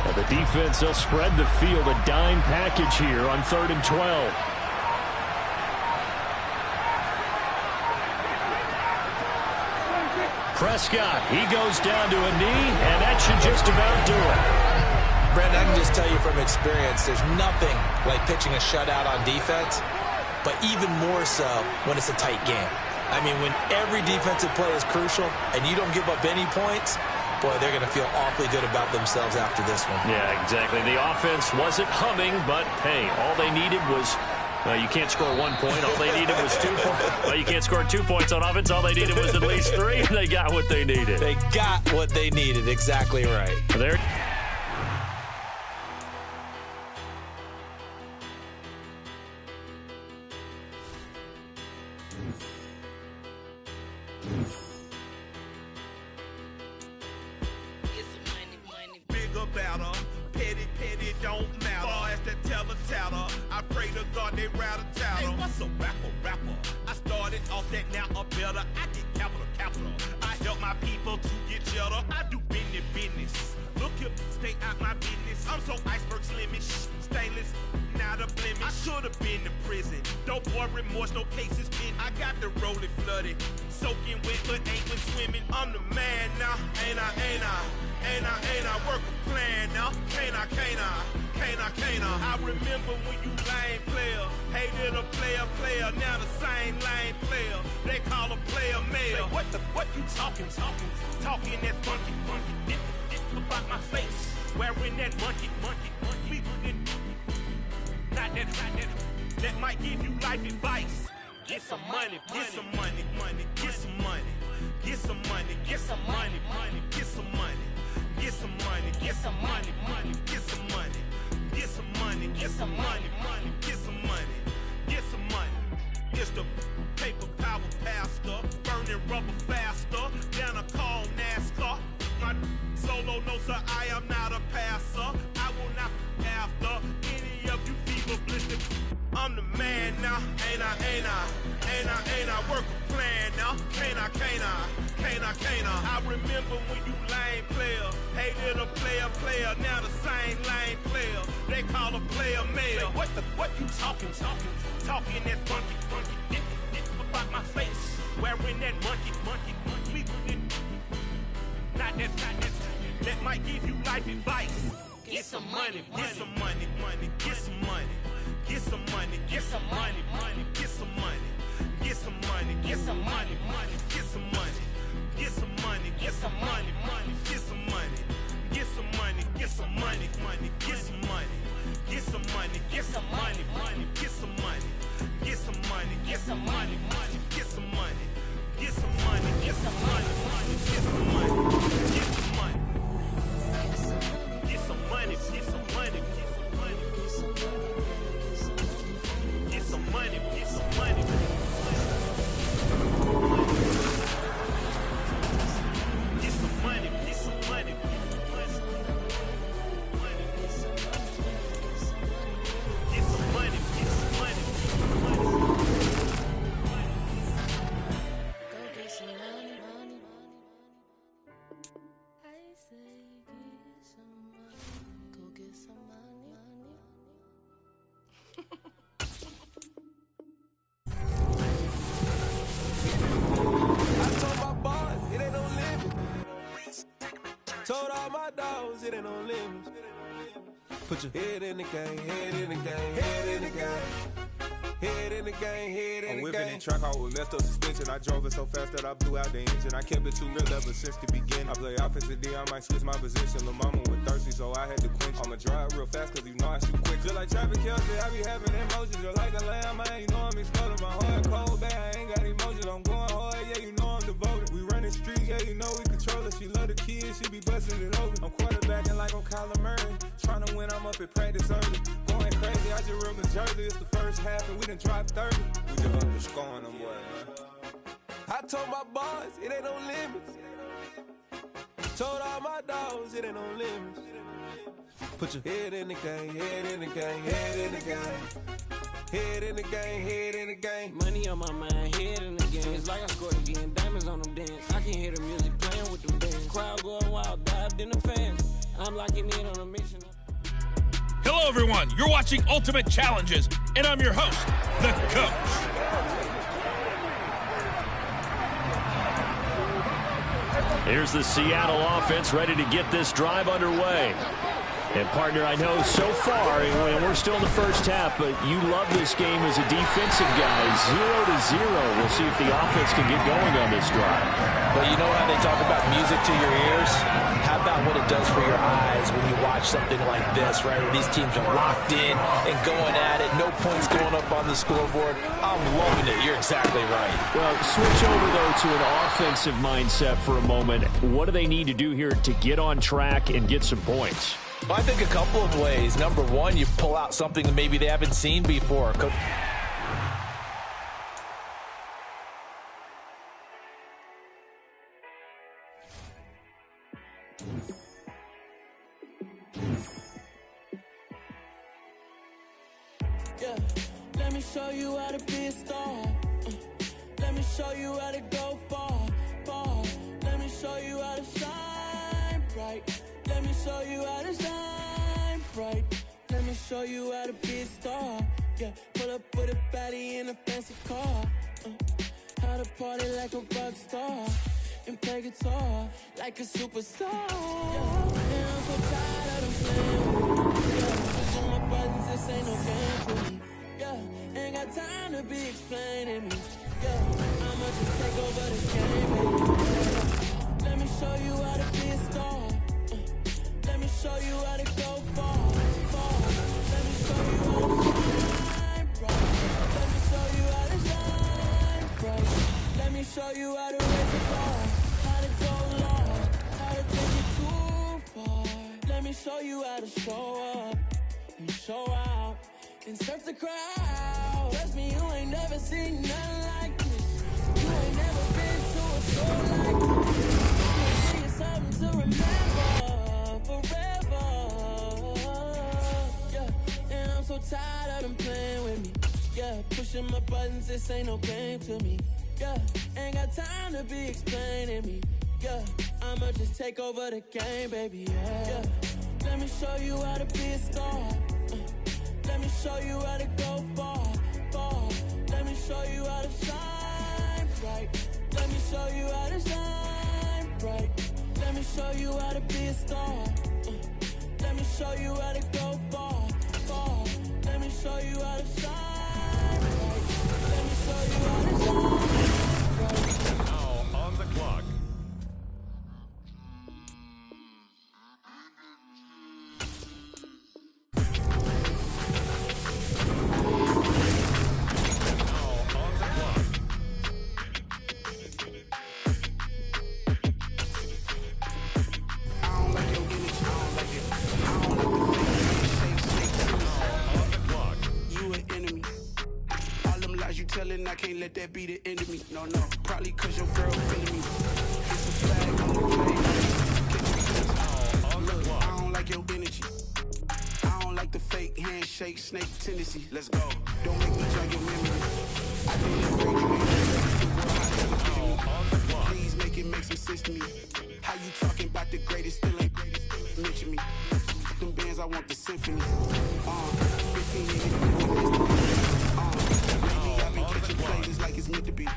Speaker 3: And the defense, they'll spread the field, a dime package here on 3rd and 12. Prescott, he goes down to a knee, and that should just about do it.
Speaker 4: Brandon, I can just tell you from experience, there's nothing like pitching a shutout on defense, but even more so when it's a tight game. I mean, when every defensive play is crucial and you don't give up any points, boy, they're going to feel awfully good about themselves after this one.
Speaker 3: Yeah, exactly. The offense wasn't humming, but, hey, all they needed was, you can't score 1 point. All they needed was 2 points. Well, you can't score 2 points on offense. All they needed was at least 3, and they got what they needed.
Speaker 4: They got what they needed. Exactly right.
Speaker 3: There.
Speaker 9: Bigger, better, petty, don't matter. Far as that teller, I pray to God they rattle tattle. Hey, what's a rapper? I started off that, now a better. I get capital. I help my people to get cheddar. I do business. Look here, stay out my business. I'm so iceberg slimish, stainless, not a blemish. I should have been to prison. Don't boy remorse, no cases pinned. I got the rolling flooded, soaking wet, but ain't been swimming. I'm the man now, ain't I? Work a plan now, can't I? I remember when you lame player, hated a player, now the same lame player. They call a player mayor. Say, what you talking that funky. It about my face, wearing that monkey. Not that might give you life advice. get some money, get some money, money, get some money, get some money, get some money, money, get some money, get some money, get some money, money, get some money, get some money, get some money, money, get some money, get some money. It's the paper power pastor, burning rubber faster than a call NASCAR. My solo no sir, I am not a passer. I will not after any of you fever blistered. I'm the man now, ain't I, ain't I, ain't I, ain't I, work a plan now, can't I, can't I, can't I, can't I. I remember when you lame player, hated a player, now the same lame player, they call a player mayor. What you talking that funky, get about my face, wearing that monkey, not that, that might give you life advice. Get some money, get some money, money, get some money. Get some money, get some money, money, get some money, get some money, get some money, money, get some money, get some money, get some money, money, get some money, get some money, get some money, money, get some money, get some money, get some money, money, get some money, get some money, get some money, money, get some money, get some money, get some money, money, get some money, get some money, get some money, get some money. Some money, get some money. Get some money, get some money. Get some money, get some money.
Speaker 13: Go get some money, money. I say get some money. Go get some money, money.
Speaker 1: It ain't no limit. Told all my dogs it ain't no limits. Put your head in the game, head in the game, head in the game. Head in the game, head in the game.
Speaker 2: I'm whipping in track, I was left up suspension. I drove it so fast that I blew out the engine. I kept it too real ever since the beginning. I play offensive D, I might switch my position. Lil' mama was thirsty, so I had to quench. I'ma drive real fast, cause you know I shoot quick. Just like traffic Kelsey, I be having emotions. Just like a lamb, man, you know I'm exploding. My heart cold, bad, I ain't got emotions. I'm going hard, yeah, you know I'm devoted. We running streets, yeah, you know we control it. She love the kids, she be busting it over. I'm quarterbacking like I'm Kyler Murray. Trying to win, I'm up at practice early. Going crazy, I just real Jersey. It's the first half and we done dropped 30. We just up to scoring them, boy, man.
Speaker 1: I told my boys it ain't no limits. Told all my dogs it ain't no limits. Put your head in the game, head in the game, head in the game. Head in the game, head in the game.
Speaker 14: Money on my mind, head in the game. It's like I scored again, diamonds on them dance. I can hear the music playing with them bands. Crowd going wild, dived in the fans. I'm locking in on a mission.
Speaker 11: Hello, everyone. You're watching Ultimate Challenges, and I'm your host, The Coach.
Speaker 3: Here's the Seattle offense ready to get this drive underway. And, partner, I know so far, and we're still in the first half, but you love this game as a defensive guy. 0-0. We'll see if the offense can get going on this drive.
Speaker 4: But you know how they talk about music to your ears? How about what it does for your eyes when you watch something like this, right? Where these teams are locked in and going at it. No points going up on the scoreboard. I'm loving it. You're exactly right.
Speaker 3: Well, switch over, though, to an offensive mindset for a moment. What do they need to do here to get on track and get some points?
Speaker 4: Well, I think a couple of ways. Number one, you pull out something that maybe they haven't seen before.
Speaker 15: Yeah, let me show you how to be a star. Let me show you how to go far, far. Let me show you how to shine bright. Let me show you how to shine bright. Let me show you how to be a star. Yeah, pull up with a baddie in a fancy car. How to party like a rock star and play guitar like a superstar. Yeah, and I'm so tired of them playing with me. Yeah, pushing my buttons, this ain't no game for me. Yeah, ain't got time to be explaining me. Yeah, I'ma just take over the game, baby. Yeah, let me show you how to be a star. Let me show you how to go far, far. Let me show you how to shine bright. Let me show you how to shine. show up and show out and surf the crowd. Trust me, you ain't never seen nothing like this. You ain't never been to a show like this. I'ma give you something to remember forever. Yeah, and I'm so tired of them playing with me. Yeah, pushing my buttons, this ain't no game to me. Yeah, ain't got time to be explaining me. Yeah, I'ma just take over the game, baby. Yeah, let me show you how to be a star. Let me show you how to go far, far. Let me show you how to shine bright. Let me show you how to shine bright. Let me show you how to be a star. Let me show you how to go far, far. Let me show you how to shine bright. Let me show you how to shine bright.
Speaker 3: Now on the clock.
Speaker 16: I can't let that be the end of me. No, no, probably cause your girl feeling me. It's a flag on the play. Look, I don't like your energy. I don't like the fake handshake, snake tendency. Let's go. Don't make me jog your memory. I didn't break you, please make it make some sense to me. How you talking about the greatest, still ain't greatest? Mention me. Them bands, I want the symphony. 15 plays like it's meant to be.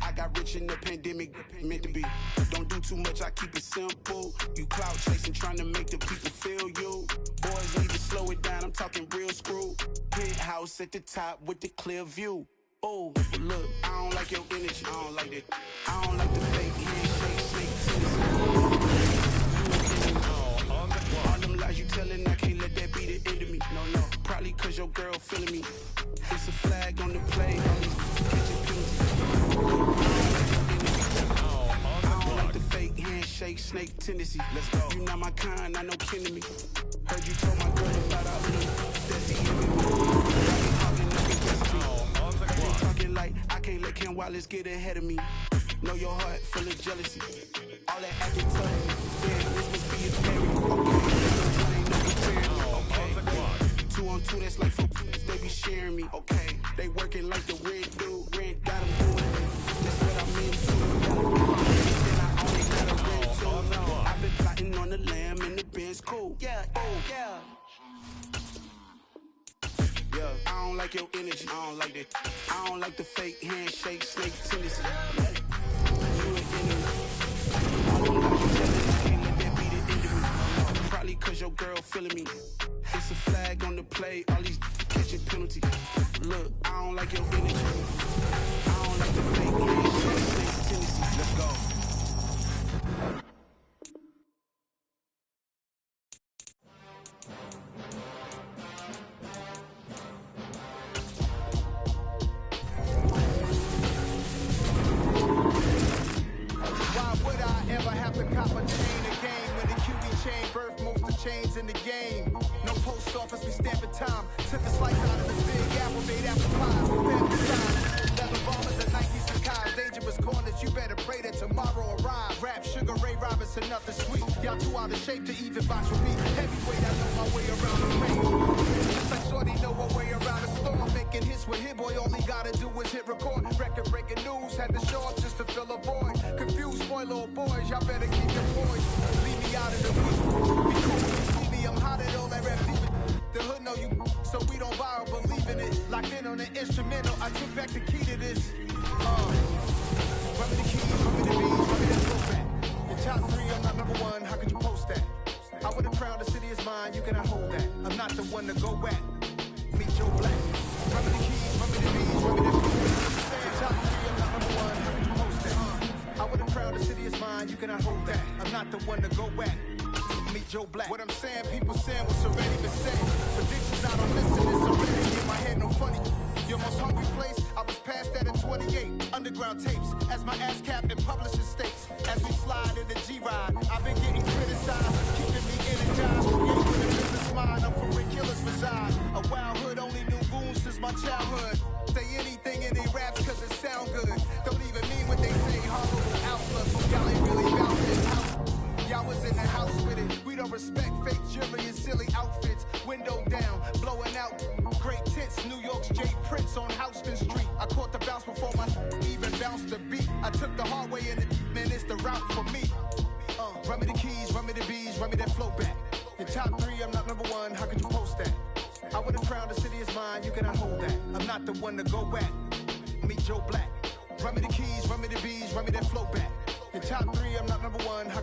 Speaker 16: I got rich in the pandemic, meant to be. Don't do too much, I keep it simple. You clout chasing, trying to make the people feel you. Boys need to slow it down, I'm talking real screw. Penthouse at the top with the clear view. Oh, look, I don't like your energy, I don't like it. I don't like the fake handshake, snake tennis. All them lies you telling, I can't let that be the end of me. No, no, probably cause your girl feeling me. It's a flag on the play, on these kitchen penalties. I don't like the fake handshake, snake tendency. Let's go. You not my kind, I know kin to me. Heard you told my girl about our that's the enemy. Talking like I can't let Ken Wallace get ahead of me. Know your heart full of jealousy. All that acting tough, yeah, this must be a parody. Okay, 2 on 2, that's like 4. They be sharing me, okay. They working like the red dude. Rent got them doing. That's what I'm into. Then I only got a red too. No, I've been plotting on the lamb and the Benz cool. Yeah, oh, yeah. Yeah, I don't like your energy. I don't like that. I don't like the fake handshake, snake tendency. You an enemy. All them lies you telling, I can't let that be the end of me. Probably cause your girl feeling me. It's a flag on the play, all these catching penalties. Look, I don't like your energy. I don't like the fake handshake, snake tendency. Let's go.
Speaker 17: Why would I ever have to cop a chain again when the QB chain birthed most of the chains in the game? No post office, we stamping time. Took a slice out of this big apple, made apple pies with family signs. Leather bombers and Nike Sacai's, dangerous corners. You better pray that tomorrow arrive. Rap, Sugar Ray Robinson, nothing sweet. Y'all too out of shape to even box with me. Heavyweight, I know my way around the ring. Just like Shorty know her way around the storm. Making hits with Hit Boy, all he gotta do is hit record. Record breaking news, had to show up just to fill a void. Confused, spoiler old boys, y'all better keep your poise. Leave me out of the week. Be cool, see me, I'm hot at all that rap deep. The hood know you, so we don't borrow, believe in it. Locked in on the instrumental, I took back the key to this. Run me the keys, run me the beats, run me that throwback. Your top 3, I'm not number 1, how could you post that? I would've crowned the city is mine, you cannot hold that. I'm not the one to go at. Meet Joe Black. Run me the keys, run me the beats, run me that throwback. Top 3, I'm not number 1, how could you post that? I would've crowned the city is mine, you cannot hold that. I'm not the one to go at. Meet Joe Black. What I'm saying, people saying what's already been said. Predictions, I don't listen, it's already in my head, no funny. Your most hungry place, I was past that in 28. Underground tapes, as my ass cap in publishing states. As we slide in the G-Ride, I've been getting criticized, keeping me energized. Yeah, with a business my childhood. Say anything in they raps cause it sound good. Don't even mean what they say, horrible outlook. Y'all ain't really about this house. Y'all was in the house with it. We don't respect fake jewelry and silly outfits. Window down, blowing out. Great tits, New York's J. Prince on Houston Street. I caught the bounce before my even bounced the beat. I took the hard way in it, man, it's the route for me. Run me the keys, run me the bees, run me that flow back. Your top 3, I'm not number 1, how could you post that? I would have crowned the city is mine, you cannot hold that. I'm not the one to go at. Meet Joe Black. Run me the keys, run me the bees, run me that flow back. Your top 3, I'm not number 1, how could